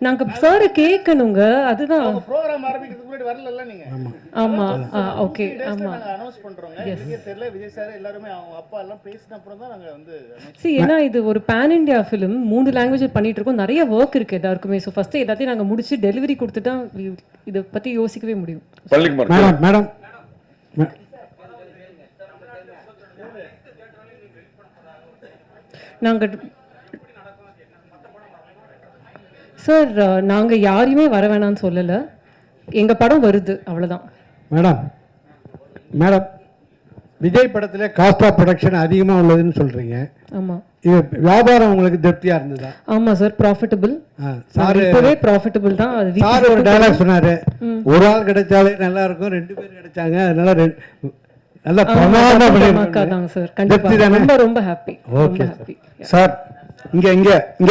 நாங்க சார் கேட்கணுங்க, அதுதான் ப்ரோகிராம் ஆரம்பிக்கிறதுக்கு முன்னாடி வரல நீங்க. ஆமா, ஓகே, ஆமா, அனௌன்ஸ் பண்றோங்க. நீங்க தெரியல, விஜய் சார் எல்லாரும் அவங்க அப்பா எல்லாம் பேசின அப்புறம் தான் நாங்க வந்து ஏன்னா இது ஒரு பேன் இண்டியா ஃபிலிம், 3 லாங்குவேஜ் பண்ணிட்டு இருக்கோம், நிறைய ஒர்க் இருக்கு எல்லாருக்குமே. ஸோ ஃபர்ஸ்ட் எல்லாத்தையும் நாங்க முடிச்சு டெலிவரி கொடுத்துட்டா இதை பத்தி யோசிக்கவே முடியும். மேடம் நாங்க சார், நாங்க யாரையுமே வர வேணாம்னு சொல்லல, எங்க படம் வருது, அவ்வளவுதான். மேடம் விஜய் படத்துல காஸ்ட் ஆஃப் ப்ரொடக்ஷன் அதிகமா உள்ளதுன்னு சொல்றீங்க. ஆமா, இது வியாபாரம் உங்களுக்கு திருப்தியா இருந்ததா? ஆமா சார், ப்ராஃபிட்டபிள். சார் இப்பவே ப்ராஃபிட்டபிள் தான். சார் ஒரு டயலாக் சொன்னாரு, ஒரு ஆள் கிடைச்சாலே நல்லா இருக்கும், 2 பேர் கிடைச்சாங்க, அதனால நல்லா பிரமாதமா பண்ணிருக்காங்க சார். கண்டிப்பா ரொம்ப ரொம்ப ஹாப்பி. Okay sir. இங்க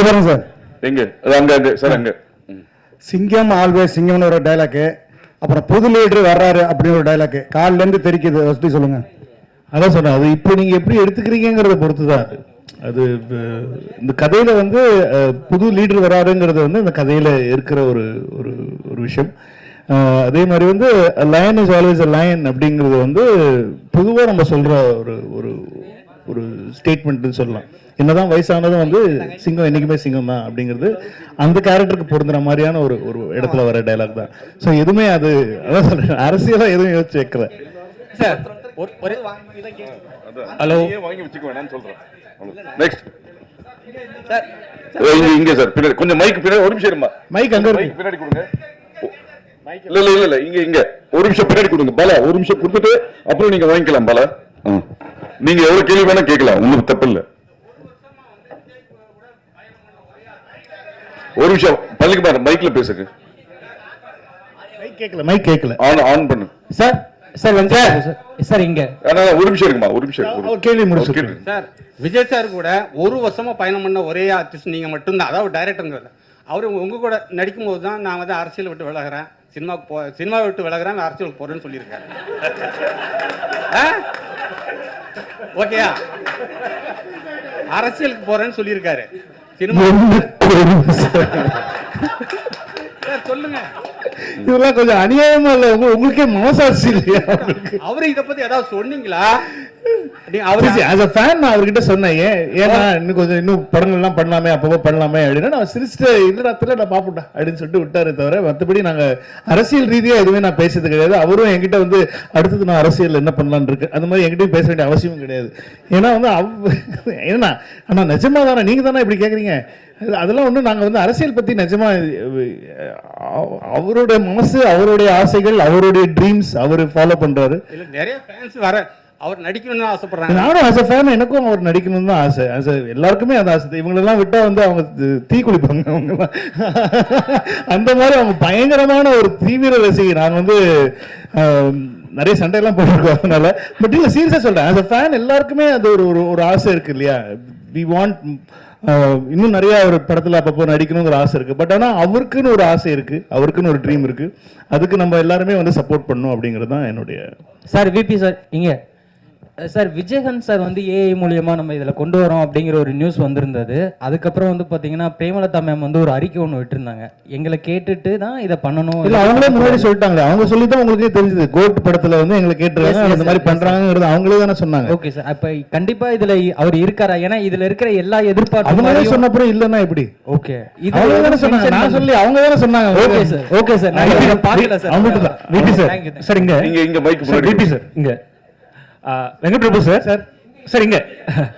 பாருங்க சார், அங்க சார், அங்க சிங்கம் ஆல்வேஸ் சிங்கம்னு ஒரு டைலாக், அப்புறம் புது லீடர் வர்றாரு அப்படின்னு ஒரு டைலாக் காலில இருந்து தெரிக்குது. வசதி சொல்லுங்க. அதான் சொன்னேன், அது இப்போ நீங்க எப்படி எடுத்துக்கிறீங்கிறத பொறுத்து தான் அது. இந்த கதையில வந்து புது லீடர் வராருங்கிறது வந்து இந்த கதையில இருக்கிற ஒரு ஒரு விஷயம். அதே மாதிரி வந்து line is always a lion அப்படிங்கிறது வந்து பொதுவாக நம்ம சொல்ற ஒரு ஒரு ஒரு ஸ்டேட்மெண்ட்னு சொல்லலாம். என்னதான் வயசானதும் வந்து சிங்கம் என்னைக்குமே சிங்கம் தான் அப்படிங்கிறது அந்த கேரக்டருக்கு பொருந்துற மாதிரியான ஒரு ஒரு இடத்துல வர டைலாக் தான். ஸோ எதுவுமே அது அதான் சொல்றேன், அரசியலாக எதுவும் யோசிச்சு வைக்கல சார். ஹலோ, வாங்கி வச்சுக்க வேணாம்னு சொல்றேன். நெக்ஸ்ட் சார், இங்க சார் பின்னாடி கொஞ்சம் மைக் பின்னாடி ஒரு நிமிஷம் இருமா. மைக் அங்க இருக்கு, பின்னாடி கொடுங்க. இல்ல இங்க ஒரு நிமிஷம் பின்னாடி கொடுங்க. பாலா ஒரு நிமிஷம் கொடுத்துட்டு அப்புறம் நீங்க வாங்கிக்கலாம். பாலா, நீங்க எவ்வளவு கேள்வி வேணா கேட்கலாம், ஒன்றும் தப்பு இல்லை. ஒரு நிமிஷம் பள்ளிக்கு பாரு, மைக்ல பேசுங்க. மைக் கேட்கல, ஆன் பண்ணு சார். சார் இங்க ஒரு நிமிஷம் இருக்குமா, ஒரு நிமிஷம் கேள்வி முடிச்சு சார். விஜய் சார் கூட 1 வருஷமா பயணம் பண்ண ஒரே ஆர்டிஸ்ட் நீங்க மட்டும்தான், அதாவது டைரக்டருங்க. அவரு உங்க கூட நடிக்கும் போது தான் நான் வந்து அரசியல் விட்டு விலகிறேன், சினிமா விட்டு விலகிறேன், அரசியலுக்கு போறேன்னு சொல்லியிருக்காரு. ஓகேயா, அரசியலுக்கு போறேன்னு சொல்லியிருக்காரு. சினிமா சொல்லுங்க. இதெல்லாம் கொஞ்சம் அநியாயமா இல்ல? உங்களுக்கே மனசாட்சி இல்லையா? அவரு இதை பத்தி ஏதாவது சொன்னீங்களா? அவர்கிட்ட சொன்னேன், ஏன்னா இன்னும் படங்கள்லாம் பண்ணலாமே, அப்பப்போ பண்ணலாமே அப்படின்னா நான் சிரிச்சுட்டு இல்லடா நான் பாப்புட்டா அப்படின்னு சொல்லிட்டு விட்டாரு. தவிர மற்றபடி நாங்க அரசியல் ரீதியா எதுவுமே நான் பேசுறது கிடையாது. அவரும் என்கிட்ட வந்து அடுத்தது நான் அரசியல் என்ன பண்ணலான்னு இருக்கு அந்த மாதிரி என்கிட்டயும் பேச வேண்டிய அவசியமும் கிடையாது. ஏன்னா வந்து ஏன்னா ஆனா நிஜமா தானே நீங்க தானே இப்படி கேக்குறீங்க? அதெல்லாம் ஒண்ணு, நாங்க வந்து அரசியல் பத்தி நிஜமா அவருடைய மனசு, அவருடைய ஆசைகள், அவருடைய ட்ரீம்ஸ் அவர் ஃபாலோ பண்றாரு. நிறைய ஃபேன்ஸ் வர அவர் நடிக்கணும்னு ஆசைப்படுறாங்க. நானும் ஆஸ் அ ஃபேன் எனக்கும் அவர் நடிக்கணும்னு தான் ஆசை. எல்லாருக்குமே அந்த ஆசை. இவங்களெல்லாம் விட்டா வந்து அவங்க தீ குளிப்பாங்க. அவங்க அந்த மாதிரி அவங்க பயங்கரமான ஒரு தீவிர ரசிகை. நான் வந்து நிறைய சண்டையெல்லாம் போட்டிருக்கோம் அதனால. பட் இல்லை, சீரியஸாக சொல்றேன், ஆஸ் அ ஃபேன் எல்லாருக்குமே அது ஒரு ஒரு ஆசை இருக்கு இல்லையா? வி வாண்ட் இன்னும் நிறைய ஒரு படத்தில் அப்பப்போ நடிக்கணுங்கிற ஆசை இருக்குது. பட் ஆனால் அவருக்குன்னு ஒரு ஆசை இருக்குது, அவருக்குன்னு ஒரு ட்ரீம் இருக்குது. அதுக்கு நம்ம எல்லாருமே வந்து சப்போர்ட் பண்ணணும் அப்படிங்கிறது தான் என்னுடைய. சார் விபி சார் இங்கே சார் விஜயகாந்த் சார் வந்து ஏஐ மூலியமாக நம்ம இதில் கொண்டு வரோம் அப்படிங்கிற ஒரு நியூஸ் வந்திருந்தது. அதுக்கப்புறம் வந்து பார்த்தீங்கன்னா பிரேமலதா மேம் வந்து ஒரு அறிக்கை ஒன்று விட்டுருந்தாங்க, எங்களை கேட்டுட்டு தான் இதை பண்ணணும். இல்லை அவங்களே முன்னாடி சொல்லிட்டாங்களே, அவங்க சொல்லி தான் உங்களுக்கே தெரிஞ்சது. கோட் படத்தில் வந்து எங்களை கேட்டுருக்காங்க, அந்த மாதிரி பண்ணுறாங்கிறது அவங்களே தானே சொன்னாங்க. ஓகே சார், அப்போ கண்டிப்பாக இதில் அவர் இருக்காரா? ஏன்னா இதில் இருக்கிற எல்லா எதிர்பார்ப்பு அவங்களே சொன்ன அப்புறம் இல்லைன்னா எப்படி? ஓகே அவங்க தானே சொன்னாங்க, நான் சொல்லி அவங்க தானே சொன்னாங்க. ஓகே சார், ஓகே சார், நான் இதை பார்க்கல சார். அவங்கள்ட்ட தான் விபி சார். சார் இங்க இங்க மைக் முன்னாடி விபி சார் இங்க Venkat Prabhu sir. Sir sir இங்க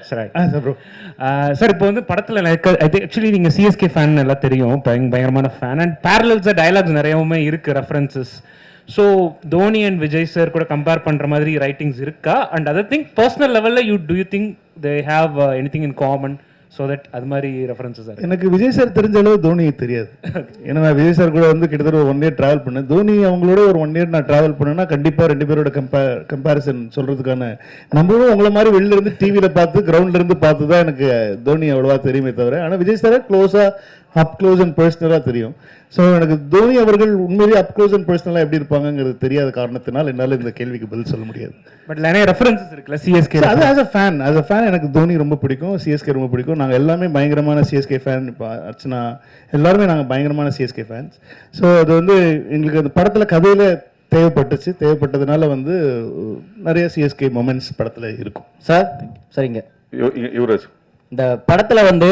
சார் சார் ப்ரோ சார் இப்போ வந்து படத்தில் ஆக்சுவலி நீங்கள் சிஎஸ்கே ஃபேன் எல்லாம் தெரியும், பயங்கரமான ஃபேன். அண்ட் பேரலல்ஸாக டயலாக்ஸ் நிறையவுமே இருக்குது, references. So Dhoni and Vijay sir கூட கம்பேர் பண்ணுற மாதிரி ரைட்டிங்ஸ் இருக்கா? அண்ட் அதர் திங் பர்சனல் லெவலில் to you think they have anything in common so that அது மாதிரி ரெஃபரன்சஸ்? எனக்கு விஜய் சார் தெரிஞ்ச அளவு தோனி தெரியாது. ஏன்னா நான் விஜய் சார் கூட வந்து கிட்டத்தட்ட ஒரு 1 year ட்ராவல் பண்ணேன். தோனி அவங்களோட ஒரு 1 year நான் ட்ராவல் பண்ணேன்னா கண்டிப்பாக 2 பேரோட கம்பேரிசன் சொல்கிறதுக்கான, நம்மளும் உங்களை மாதிரி வெளில இருந்து டிவியில் பார்த்து கிரவுண்ட்ல இருந்து பார்த்து தான் எனக்கு தோனி அவ்வளோவா தெரியுமே தவிர, ஆனால் விஜய் சாரை அப் க்ளோஸ் அண்ட் பர்சனலாக தெரியும். ஸோ எனக்கு தோனி அவர்கள் உண்மையிலேயே அப் க்ளோஸ் அண்ட் பர்சனலாக எப்படி இருப்பாங்கிறது தெரியாத காரணத்தினால் என்னால் இந்த கேள்விக்கு பதில் சொல்ல முடியாது. பட் நிறைய ரெஃபரன்சஸ் இருக்குல்ல சிஎஸ்கே. அது ஆஸ் அ ஃபேன் எனக்கு தோனி ரொம்ப பிடிக்கும், சிஎஸ்கே ரொம்ப பிடிக்கும். நாங்கள் எல்லாமே பயங்கரமான சிஎஸ்கே ஃபேன். இப்போ அர்ச்சனா எல்லாருமே நாங்கள் பயங்கரமான சிஎஸ்கே ஃபேன்ஸ். ஸோ அது வந்து எங்களுக்கு அந்த படத்தில் கதையில் தேவைப்பட்டதுனால வந்து நிறைய சிஎஸ்கே மொமெண்ட்ஸ் படத்தில் இருக்கும். சார் சரிங்க, யுவராஜ் இந்த படத்துல வந்து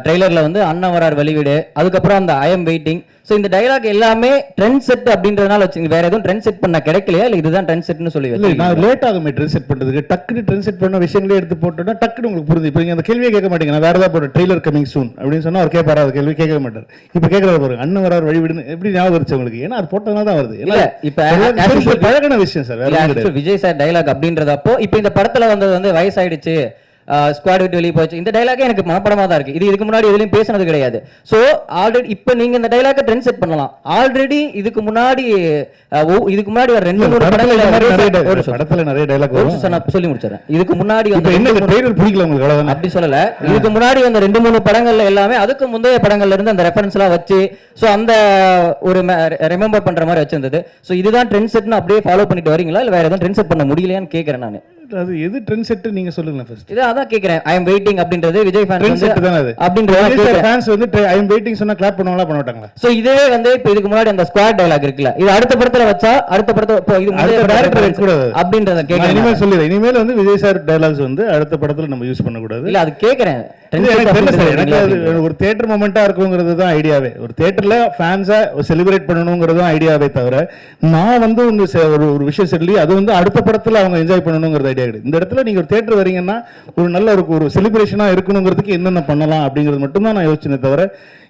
ட்ரெய்லர்ல வந்து அண்ணன் வரார் வெளிவீடு, அதுக்கப்புறம் அந்த ஐ எம் வெயிட்டிங். ஸோ இந்த டைலாக் எல்லாமே ட்ரெண்ட் செட் அப்படின்றதுனால வச்சு வேற எதுவும் ட்ரெண்ட் செட் பண்ண கிடைக்கலையா, இல்லை இதுதான் ட்ரெண்ட் செட்னு சொல்லி? இல்லை, நான் லேட் ஆகுமே ட்ரெண்ட் செட் பண்ணுறதுக்கு. டக்குனு ட்ரெண்ட் செட் பண்ண விஷயங்களே எடுத்து போட்டோன்னா டக்குனு உங்களுக்கு புரிஞ்சு. இப்போ நீங்கள் அந்த கேள்வியை கேட்க மாட்டீங்க, நான் வேற ஏதாவது போட்டு ட்ரெய்லர் கமிங் சூன் அப்படின்னு சொன்னால் அவர் கேட்பாரா? அது கேள்வி கேட்க மாட்டார். இப்போ கேட்கறது பாருங்க, அண்ணன் வரார் வழிவிடுன்னு எப்படி ஞாபகம் வருச்சு உங்களுக்கு? ஏன்னா அது போட்டதுனால தான் வருது. இல்லை இப்போ பழகின விஷயம் சார். விஜய் சார் டைலாக் அப்படின்றதப்போ இப்போ இந்த படத்துல வந்தது வந்து வயசாயிடுச்சு, ஸ்குவாட் விட்டு வெளியே போச்சு, இந்த டைலாக்கே எனக்கு மனப்படமா தான் இருக்கு. இதுக்கு முன்னாடி எதுலையும் பேசினது கிடையாது. ஸோ ஆல்ரெடி இப்போ நீங்க இந்த டைலாக்கை ட்ரெண்ட் செட் பண்ணலாம். ஆல்ரெடி இதுக்கு முன்னாடி ஒரு 2-3 படத்துல நிறைய டைலாக் சொல்லி முடிச்சிடறேன். இதுக்கு முன்னாடி பிடிக்கல உங்களுக்கு அப்படி சொல்லல. இதுக்கு முன்னாடி அந்த 2-3 படங்கள்ல எல்லாமே அதுக்கு முந்தைய படங்கள்ல இருந்து அந்த ரெஃபரன்ஸ் எல்லாம் வச்சு ஸோ அந்த ஒரு ரிமெம்பர் பண்ற மாதிரி வச்சிருந்தது. ஸோ இதுதான் ட்ரெண்ட் செட்னு அப்படியே ஃபாலோ பண்ணிட்டு வரீங்களா, இல்லை வேற எதுவும் ட்ரெண்ட் செட் பண்ண முடியலையான்னு கேட்கறேன் நான். அது எது ட்ரெண்ட் செட் நீங்க சொல்லுங்க ஃபர்ஸ்ட். இது அதான் கேக்குறேன். ஐ அம் வெயிட்டிங் அப்படின்றது விஜய் ஃபேன்ஸ் ட்ரெண்ட் செட் தான அது. அப்படின்றது ஃபேன்ஸ் வந்து ஐ அம் வெயிட்டிங் சொன்னா கிளாப் பண்ணுவாங்களா பண்ண மாட்டாங்களா? சோ இதே வந்து இப்போ இதுக்கு முன்னாடி அந்த ஸ்குவாட் டயலாக் இருக்குல, இது அடுத்த படத்துல வச்சா அடுத்த படத்துல இப்போ இது அடுத்த டைரக்டர் வைக்க கூடாது அப்படின்றத கேக்குறேன். இனிமேல் சொல்லிடுறேன், இனிமேல் வந்து விஜய் சார் டயலாக்ஸ் வந்து அடுத்த படத்துல நம்ம யூஸ் பண்ண கூடாது. இல்ல அது கேக்குறேன். எனக்கு அது ஒரு தியேட்டர் மொமெண்டா இருக்குங்கிறது தான் ஐடியாவே. ஒரு தியேட்டர்ல ஃபேன்ஸா செலிப்ரேட் பண்ணணுங்கிறது தான் ஐடியாவே தவிர நான் வந்து ஒரு விஷயம் சொல்லி அது வந்து அடுத்த படத்துல அவங்க என்ஜாய் பண்ணணுங்கிறது ஐடியா கிடையாது. இந்த இடத்துல நீங்க ஒரு தியேட்டர் வரீங்கன்னா ஒரு நல்ல ஒரு செலிப்ரேஷனா இருக்கணுங்கிறதுக்கு என்னென்ன பண்ணலாம் அப்படிங்கிறது மட்டும் தான் நான் யோசிச்சேனே தவிர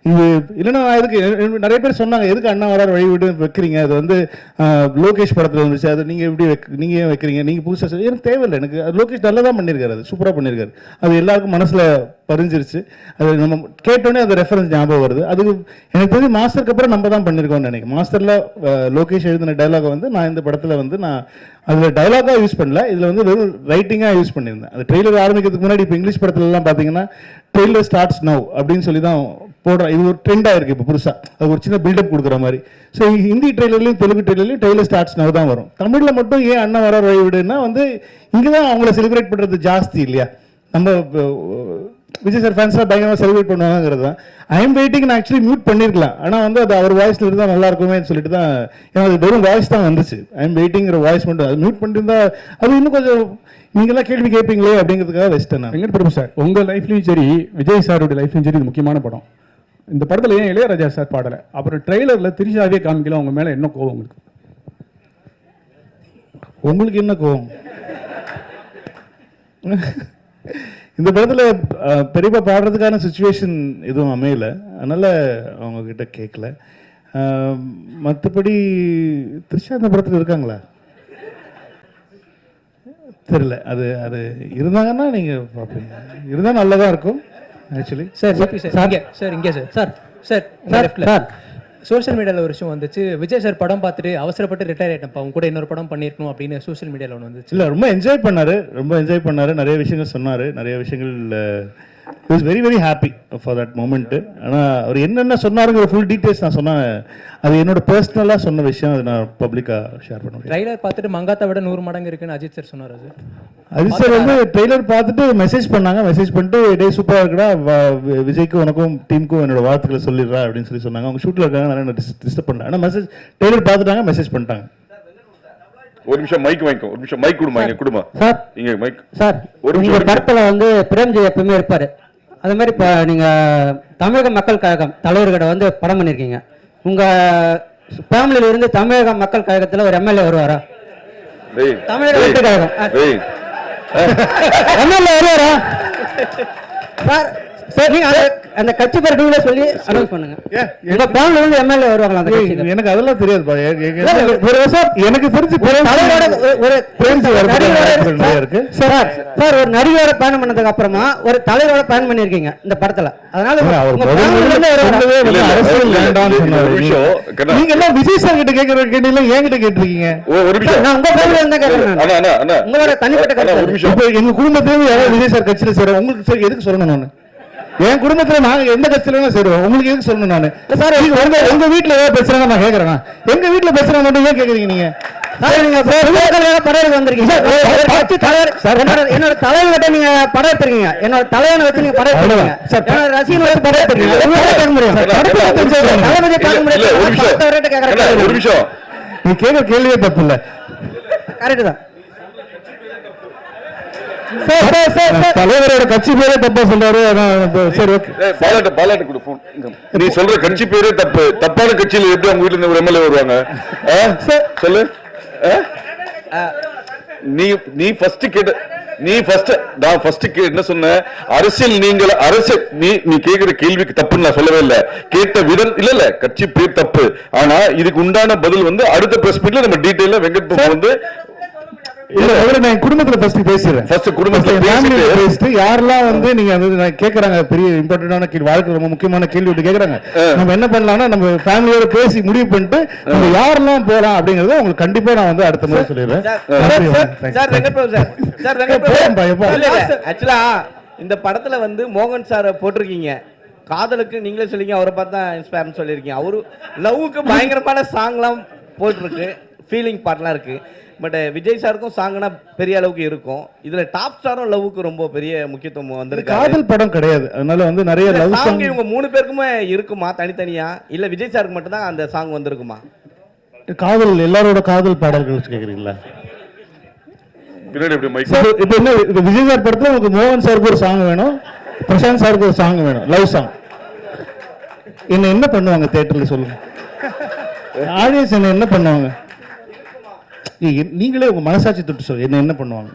இது இல்லைன்னா எதுக்கு நிறைய பேர் சொன்னாங்க எதுக்கு அண்ணா வரார் வழிவிடு வைக்கிறீங்க, அது வந்து லோகேஷ் படத்தில் வந்துச்சு, அது நீங்கள் எப்படி நீங்கள் ஏன் வைக்கிறீங்க, நீங்கள் புதுசாக எனக்கு தேவையில்லை. எனக்கு லோகேஷ் நல்லா தான் பண்ணியிருக்காரு, அது சூப்பராக பண்ணியிருக்காரு. அது எல்லாருக்கும் மனசில் பதிஞ்சிருச்சு. அது நம்ம கேட்டோன்னே அந்த ரெஃபரன்ஸ் ஞாபகம் வருது. அது எனக்கு தெரிஞ்சு மாஸ்டருக்கு அப்புறம் நம்ம தான் பண்ணியிருக்கோம்னு நினைக்கிறேன். மாஸ்டரில் லோகேஷ் எழுதின டைலாகை வந்து நான் இந்த படத்தில் வந்து நான் அதில் டைலாகாக யூஸ் பண்ணல, இதில் வந்து வெறும் ரைட்டிங்காக யூஸ் பண்ணியிருந்தேன். அது ட்ரெய்லர் ஆரம்பிக்கிறதுக்கு முன்னாடி இப்போ இங்கிலீஷ் படத்துலலாம் பார்த்தீங்கன்னா ட்ரெய்லர் ஸ்டார்ட்ஸ் நவ் அப்படின்னு சொல்லி தான் போடுறேன். இது ஒரு ட்ரெண்டாக இருக்குது இப்போ புதுசாக, அது ஒரு சின்ன பில்டப் கொடுக்குற மாதிரி. ஸோ ஹிந்தி ட்ரெய்லர்லையும் தெலுங்கு ட்ரெய்லர்லையும் ட்ரெய்லர் ஸ்டார்ட்ஸ் நவ் தான் வரும். தமிழில் மட்டும் ஏன் அண்ணன் வர வழிவிடுன்னா வந்து இங்கே தான் அவங்கள செலிப்ரேட் பண்ணுறது ஜாஸ்தி இல்லையா? நம்ம விஜய் சார் ஃபேன்ஸாக பயங்கரமாக செலிப்ரேட் பண்ணுவாங்கிறது தான். ஐ எம் வெயிட்டிங் நான் ஆக்சுவலி மியூட் பண்ணியிருக்கலாம், ஆனால் வந்து அது அவர் வாய்ஸில் இருந்தால் நல்லா இருக்குமே சொல்லிட்டு தான், ஏன்னா அது வெறும் வாய்ஸ் தான் வந்துச்சு. ஐ எம் வெயிட்டிங்கிற வாய்ஸ் மட்டும் அது மியூட் பண்ணியிருந்தா அது இன்னும் கொஞ்சம் நீங்களாம் கேள்வி கேட்பீங்களே அப்படிங்கிறதுக்காக வச்சுட்டேன் நான். வெங்கட் பிரபு சார், உங்கள் லைஃப்லையும் சரி விஜய் சாரோட லைஃப்லையும் சரி இது முக்கியமான படம். இந்த படத்தில் ஏன் இளையராஜா சார் பாடலை, அப்புறம் ட்ரெய்லரில் திரிஷாவே காமிக்கல, அவங்க மேலே என்ன கோவம் உங்களுக்கு? உங்களுக்கு என்ன கோவம்? இந்த படத்தில் பெரியப்பா பாடுறதுக்கான சுச்சுவேஷன் எதுவும் அமையல, அதனால் அவங்க கிட்ட கேட்கல. மற்றபடி த்ரிஷா இந்த படத்தில் இருக்காங்களா தெரியல. அது அது இருந்தாங்கன்னா நீங்கள் பார்ப்பீங்க, இருந்தால் நல்லதாக இருக்கும் ஆக்சுவலி. சார் சார் இங்கே sir sir sir sir social மீடியாவில் ஒரு விஷயம் வந்துச்சு, விஜய் சார் படம் பார்த்துட்டு அவசரப்பட்டு ரிட்டையர் ஆகிட்டப்பா, அவங்க கூட இன்னொரு படம் பண்ணியிருக்கணும் அப்படின்னு சோஷியல் மீடியாவில் ஒன்று வந்துச்சு. இல்லை ரொம்ப என்ஜாய் பண்ணார், ரொம்ப என்ஜாய் பண்ணார், நிறைய விஷயங்கள் சொன்னார், நிறைய விஷயங்கள் is very very happy for that moment. ஆனால் அவர் என்னென்ன சொன்னாருங்கிற ஃபுல் டீட்டெயில்ஸ் நான் சொன்னேன், அது என்னோட பர்சனலாக சொன்ன விஷயம், அது நான் பப்ளிக்காக ஷேர் பண்ண முடியும். ட்ரைலர் பார்த்துட்டு மங்காத்தா விட 100 மடங்கு இருக்குன்னு அஜித் சார் சொன்னார். அது அஜித் சார் வந்து ட்ரெய்லர் பார்த்துட்டு மெசேஜ் பண்ணாங்க, மெசேஜ் பண்ணிட்டு டே சூப்பராக இருக்குடா, விஜய்க்கும் உனக்கும் டீமுக்கும் என்னோட வாழ்த்துக்களை சொல்லிடுறா அப்படின்னு சொன்னாங்க. அவங்க ஷூட்டில் இருக்காங்க, நான் டிஸ்டர்ப் பண்ணேன். ஆனால் மெசேஜ் ட்ரெய்லர் பார்த்துட்டாங்க, மெசேஜ் பண்ணிட்டாங்க. ஒரு நிமிஷம் மைக் வாங்கிக்கோ, ஒரு நிமிஷம் மைக் கொடுமா, இங்க கொடுமா சார். இங்க மைக் சார், ஒரு உங்க நிமிஷம். படத்துல வந்து பிரேம்ஜி எப்பவுமே இருப்பாரு. அது மாதிரி இப்போ நீங்க தமிழக மக்கள் கழகம் தலைவர்கிட்ட வந்து படம் பண்ணியிருக்கீங்க. உங்க ஃபேமிலியில இருந்து தமிழக மக்கள் கழகத்துல ஒரு எம்எல்ஏ வருவாரா? தமிழக மக்கள் கழகம் எம்எல்ஏ வருவாரா சார்? சார் நீங்க அந்த கட்சி பேர் நீங்களே சொல்லி அனௌன்ஸ் பண்ணுங்க. உங்க ஃபேமிலில இருந்து எம்எல்ஏ வருவாங்களா அந்த கட்சிக்கு? எனக்கு அதெல்லாம் தெரியாதுப்பா. எனக்கு தெரிஞ்சு சார் ஒரு நடிகரோட பயணம் பண்ணதுக்கு அப்புறமா ஒரு தலைவரோட பயணம் பண்ணிருக்கீங்க இந்த படத்துல. அதனால நீங்க எல்லாம் விஜய் சார் கிட்ட கேட்கற கேள்வி என்கிட்ட கேட்டிருக்கீங்க. நான் உங்க ஃபேமிலில இருந்தா கேட்கறேன். உங்களோட தனிப்பட்ட கருத்து. எங்க குடும்பத்திலேயே யாராவது விஜய் சார் கட்சியில சேரும். உங்களுக்கு சரி எதுக்கு சொல்லணும்? நான் என் குடும்பத்துல நாங்க எந்த கட்சியில சேருவோம், உங்களுக்கு எதுக்கு சொல்லணும்? நானு சார் உங்க வீட்டுல ஏதாவது பேசுறாங்க நான் கேட்கறேன். எங்க வீட்டுல பேசுறாங்க மட்டும் ஏன் கேக்குறீங்க நீங்க? படம் வந்திருக்கீங்க. என்னோட தலைவர்கிட்ட நீங்க படம் எடுத்துருக்கீங்க, என்னோட தலைவனை வச்சு நீங்க படம் எடுத்துருக்கீங்க, என்னோட ரசிகன் வச்சு படம் எடுத்துருக்கீங்க. ஒரு நிமிஷம், நீ கேட்க கேள்வியே தப்பு இல்ல. கரெக்ட் தான். தலைவரோட கட்சி பேரே தப்பா சொல்றாரு. சரி ஓகே, பாலாட்டு கொடு போன். நீ சொல்ற கட்சி பேரே தப்பு. தப்பான கட்சியில எப்படி அவங்க வீட்டுல இருந்து ஒரு எம்எல்ஏ வருவாங்க? சொல்லு. நான் ஃபர்ஸ்ட் என்ன சொன்னேன்? அரசியல் அரசியல் நீ கேக்குற கேள்விக்கு தப்புன்னு நான் சொல்லவே இல்லை. கேட்ட விதம் இல்ல கட்சி பேர் தப்பு. ஆனா இதுக்கு உண்டான பதில் வந்து அடுத்த பிரஸ் மீட்ல நம்ம டீடைலா வெங்கட் பாபு வந்து நான் குடும்பத்துல ஃபர்ஸ்ட் பேசுறேன். ஃபர்ஸ்ட் குடும்பத்துல பேசிட்டு யாரெல்லாம் வந்து நீங்க கேக்குறாங்க பெரிய இம்பார்ட்டன்டான கேள்வி, வாழ்க்கை ரொம்ப முக்கியமான கேள்வி விட்டு கேக்குறாங்க. நம்ம என்ன பண்ணலாம்னா நம்ம ஃபேமிலியோட பேசி முடிவு பண்ணிட்டு நம்ம யாரெல்லாம் போலாம் அப்படிங்கறத உங்களுக்கு கண்டிப்பா நான் வந்து அடுத்த முறை சொல்லிடுறேன். ஆக்சுவலா இந்த படத்துல வந்து மோகன் சார் போட்டிருக்கீங்க. காதலுக்கு நீங்களே சொல்லிங்க, அவரை பார்த்தா இன்ஸ்பயர்னு சொல்லியிருக்கீங்க. அவரு லவ்வுக்கு பயங்கரமான சாங்லாம் போட்டிருக்கு, ஃபீலிங் பாட்லாம் இருக்கு. பட் விஜய் சாருக்கும் சாங்னா பெரிய அளவுக்கு இருக்கும். இதுல டாப் ஸ்டாரும் லவ்வுக்கு ரொம்ப பெரிய முக்கியத்துவம் வந்திருக்கு. காதல் படம் கிடையாது, அதனால வந்து நிறைய லவ் சாங் இவங்க 3 பேருக்குமே இருக்குமா தனித்தனியா, இல்ல விஜய் சாருக்கு மட்டும் தான் அந்த சாங் வந்திருக்குமா? காதல் எல்லாரோட காதல் பாடல்கள் கேக்குறீங்களா? இப்ப என்ன விஜய் சார் படத்துல உங்களுக்கு மோகன் சாருக்கு ஒரு சாங் வேணும், பிரசாந்த் சாருக்கு ஒரு சாங் வேணும், லவ் சாங். என்ன பண்ணுவாங்க தியேட்டர்ல சொல்லுங்க? ஆடியன்ஸ் என்ன பண்ணுவாங்க? நீங்களே உங்க மனசாட்சி தொட்டு சொல்லுங்க, என்ன பண்ணுவாங்க?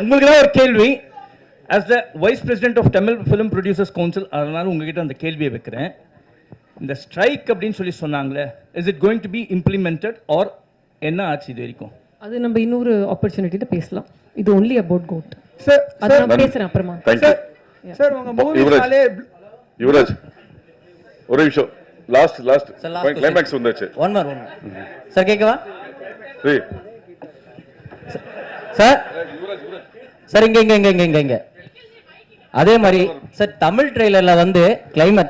உங்களுக்கு தான் ஒரு கேள்வி. as the vice president of Tamil film producers council, அதனால உங்ககிட்ட அந்த கேள்வியை வைக்கிறேன். இந்த ஸ்ட்ரைக் அப்படின்னு சொல்லி சொன்னாங்களே, is it going to be implemented or என்ன ஆச்சு இது வரைக்கும்? அது நம்ம இன்னொரு ஆப்பர்ச்சுனிட்டில பேசலாம். இது ஒன்லி அபவுட் கோட். சார் அது நான் பேசுறேன் அப்புறமா. சார் உங்க மூவிஸ்னாலே யுவராஜ் ஒரு நிமிஷம், லாஸ்ட் கிளைமாக்ஸ் வந்தாச்சு. ஒன் மோர் சார் கேட்கவா? சார் சார் இங்க அதே மாதிரி சார் தமிழ் ட்ரெய்லர்ல வந்து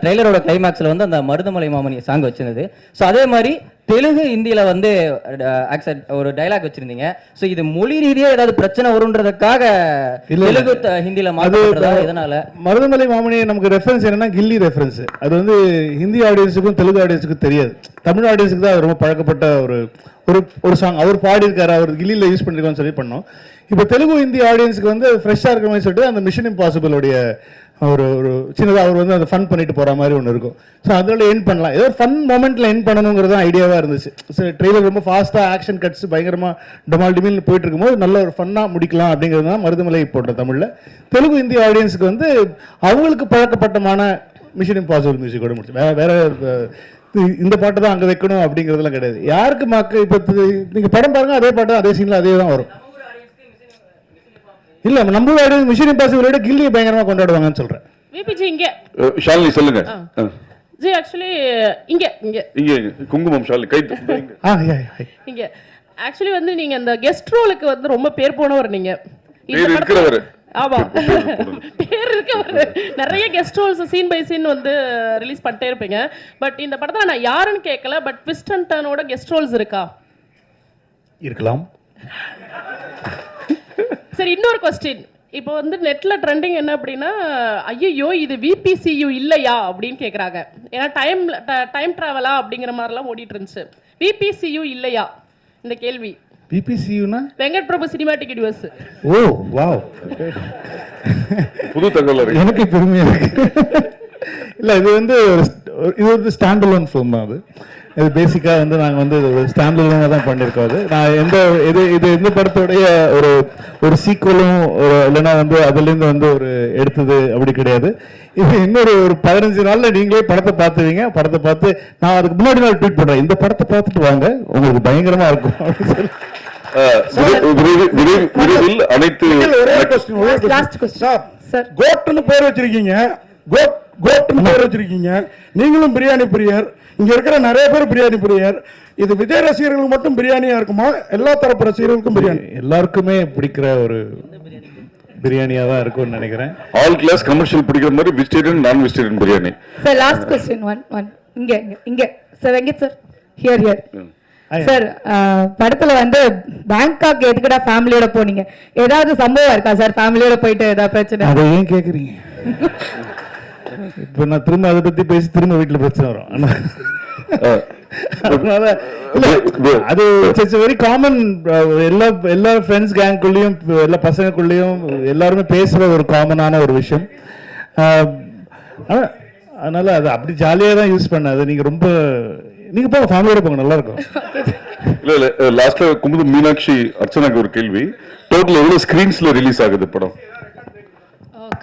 ட்ரெய்லரோட கிளைமாக்ஸ்ல வந்து அந்த மருதமலை மாமணி சாங் வச்சிருந்தது. ஸோ அதே மாதிரி தெலுங்கு ஹிந்தியில வந்து ஒரு டைலாக் வச்சிருந்தீங்க. ஸோ இது மொழி ரீதியா ஏதாவது பிரச்சனை வரும்ன்றதுக்காக தெலுங்கு ஹிந்தியில மாற்றப்படுறதா? இதனால மருதமலை மாமணி நமக்கு ரெஃபரன்ஸ் என்னன்னா கில்லி ரெஃபரன்ஸ். அது வந்து ஹிந்தி ஆடியன்ஸுக்கும் தெலுங்கு ஆடியன்ஸுக்கும் தெரியாது. தமிழ் ஆடியன்ஸுக்கு தான் ரொம்ப பழக்கப்பட்ட ஒரு சாங். அவர் பாடியிருக்காரு, அவர் கில்லியில் யூஸ் பண்ணிருக்கோம்னு சொல்லி பண்ணோம். இப்போ தெலுங்கு ஹிந்தி ஆடியன்ஸுக்கு வந்து ஃப்ரெஷ்ஷாக இருக்கிற மாதிரி சொல்லிட்டு அந்த மிஷன் இம்பாசிபிளோடைய ஒரு சின்னதாக அவர் வந்து அந்த ஃபன் பண்ணிட்டு போகிற மாதிரி ஒன்று இருக்கும். ஸோ அதில் எண்ட் பண்ணலாம், ஏதோ ஃபன் மொமெண்ட்டில் எண்ட் பண்ணணுங்கிறது தான் ஐடியாவாக இருந்துச்சு. ஸோ ட்ரெய்லர் ரொம்ப ஃபாஸ்ட்டாக ஆக்ஷன் கட்ஸ் பயங்கரமாக டமால் டிமில்னு போயிட்டு இருக்கும்போது நல்ல ஒரு ஃபன்னாக முடிக்கலாம் அப்படிங்கிறது தான் மருதமலை போட்ட தமிழில். தெலுங்கு ஹிந்தி ஆடியன்ஸுக்கு வந்து அவங்களுக்கு பழக்கப்பட்டமான மிஷன் இம்பாசிபிள் மியூசிக்கோட முடிச்சு வேற இந்த பாட்டு தான் அங்கே வைக்கணும் அப்படிங்கிறதுலாம் கிடையாது. யாருக்கு இப்போ நீங்கள் படம் பாருங்க, அதே பாட்டு அதே சீனில் அதே தான் வரும். இல்ல நம்ம ஆடியன்ஸ் மிஷன் இம்பாசிபிளோட கில்லியை பயங்கரமா கொண்டாடுவாங்கன்னு சொல்றேன். விபிஜி இங்க ஷாலினி சொல்லுங்க. ஜி ஆக்சுவலி இங்க குங்குமம் ஷாலினி கை இங்க ஆக்சுவலி வந்து நீங்க இந்த கெஸ்ட் ரோலுக்கு வந்து ரொம்ப பேர் போனவர் நீங்க. பேர் இருக்கிறவர். ஆமா, பேர் இருக்கவர். நிறைய guest roles scene by scene வந்து ரிலீஸ் பண்ணிட்டே இருப்பீங்க. பட் இந்த படத்துல நான் யாருன்னு கேட்கல, பட் ட்விஸ்ட் அண்ட் டர்னோட கெஸ்ட் ரோல்ஸ் இருக்கா? இருக்கலாம். சரி, இன்னொரு கொஸ்டின். இப்போ வந்து நெட்ல ட்ரெண்டிங் என்ன அப்படின்னா, ஐயோ இது விபிசியு இல்லையா அப்படின்னு கேட்குறாங்க. ஏன்னா டைம் ட்ராவலா அப்படிங்கிற மாதிரிலாம் ஓடிட்டு இருந்துச்சு. விபிசியு இல்லையா இந்த கேள்வி? பிபிசியூனா வெங்கட் பிரபு சினிமாட்டிக் யூனிவர்ஸ். ஓ வாவ், புது தகவல். எனக்கு பெருமையா இருக்கு. இல்லை, இது வந்து இது வந்து ஸ்டாண்ட் அலோன் ஃபிலிம் தான். இது பேசிக்காக வந்து நாங்கள் வந்து ஸ்டாண்ட் அலோனாக தான் பண்ணியிருக்கோம். அது நான் எந்த படத்தோடைய ஒரு சீக்குவலும் இல்லைன்னா வந்து அதுலேருந்து வந்து ஒரு எடுத்தது அப்படி கிடையாது. இது இன்னொரு 15 நாளில் நீங்களே படத்தை பார்த்துவீங்க. படத்தை பார்த்து நான் அதுக்கு முன்னாடி நாள் ட்வீட் பண்ணுறேன், இந்த படத்தை பார்த்துட்டு வாங்க, உங்களுக்கு பயங்கரமா இருக்கும் அப்படின்னு சொல்லி. விரைவில் அனைத்து கோட்னு பேர் வச்சிருக்கீங்க, கோட்னு பேர் வச்சிருக்கீங்க. நீங்களும் பிரியாணி பிரியர், இங்க இருக்கிற நிறைய பேர் பிரியாணி பிரியர். இது விஜய் ரசிகர்களுக்கு மட்டும் பிரியாணியா இருக்குமா, எல்லா தரப்பு ரசிகர்களுக்கும் பிரியாணி? எல்லாருக்குமே பிடிக்கிற ஒரு பிரியாணியா தான் இருக்கும்னு நினைக்கிறேன். ஆல் கிளாஸ் கமர்ஷியல் பிடிக்கிற மாதிரி vegetarian non vegetarian biryani. Sir last question one இங்க sir Venkat sir here sir, படத்துல வந்து பேங்காக் எதுக்குடா ஃபேமிலியோட போனீங்க? ஏதாவது சம்பவம் இருக்கா சார் ஃபேமிலியோட போயிட்டு ஏதாவது பிரச்சனை? அதை ஏன் கேக்குறீங்க? இப்போ நான் திரும்ப அதை பத்தி பேசி திரும்ப வீட்டுல பிரச்சனை வரும். அதனால அது இட்ஸ் வெரி காமன். எல்லா ஃப்ரெண்ட்ஸ் கேங்குள்ளேயும் எல்லா பசங்களுக்குள்ளேயும் எல்லாருமே பேசுற ஒரு காமனான ஒரு விஷயம். அதனால அது அப்படி ஜாலியாக தான் யூஸ் பண்ணாது. நீங்க போங்க, ஃபேமிலியோட போங்க, நல்லா இருக்கும். இல்ல லாஸ்ட்ல குமுது மீனாட்சி அர்ச்சனாக்கு ஒரு கேள்வி, டோட்டல் எவ்வளவு ஸ்கிரீன்ஸ்ல ரிலீஸ் ஆகுது படம்?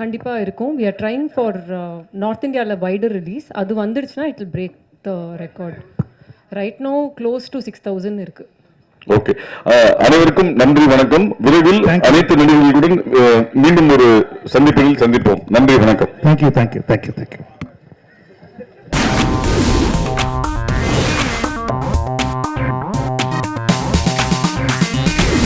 கண்டிப்பா இருக்கும். we are trying for north இந்தியால வைடர் ரிலீஸ். அது வந்துடுச்சுன்னா it will break the record. right now close to 6000 இருக்கு. ஓகே, அனைவருக்கும் நன்றி, வணக்கம். விரைவில் அனைத்து நடிகர்களுடன் மீண்டும் ஒரு சந்திப்பில் சந்திப்போம். நன்றி, வணக்கம். தேங்க்யூ.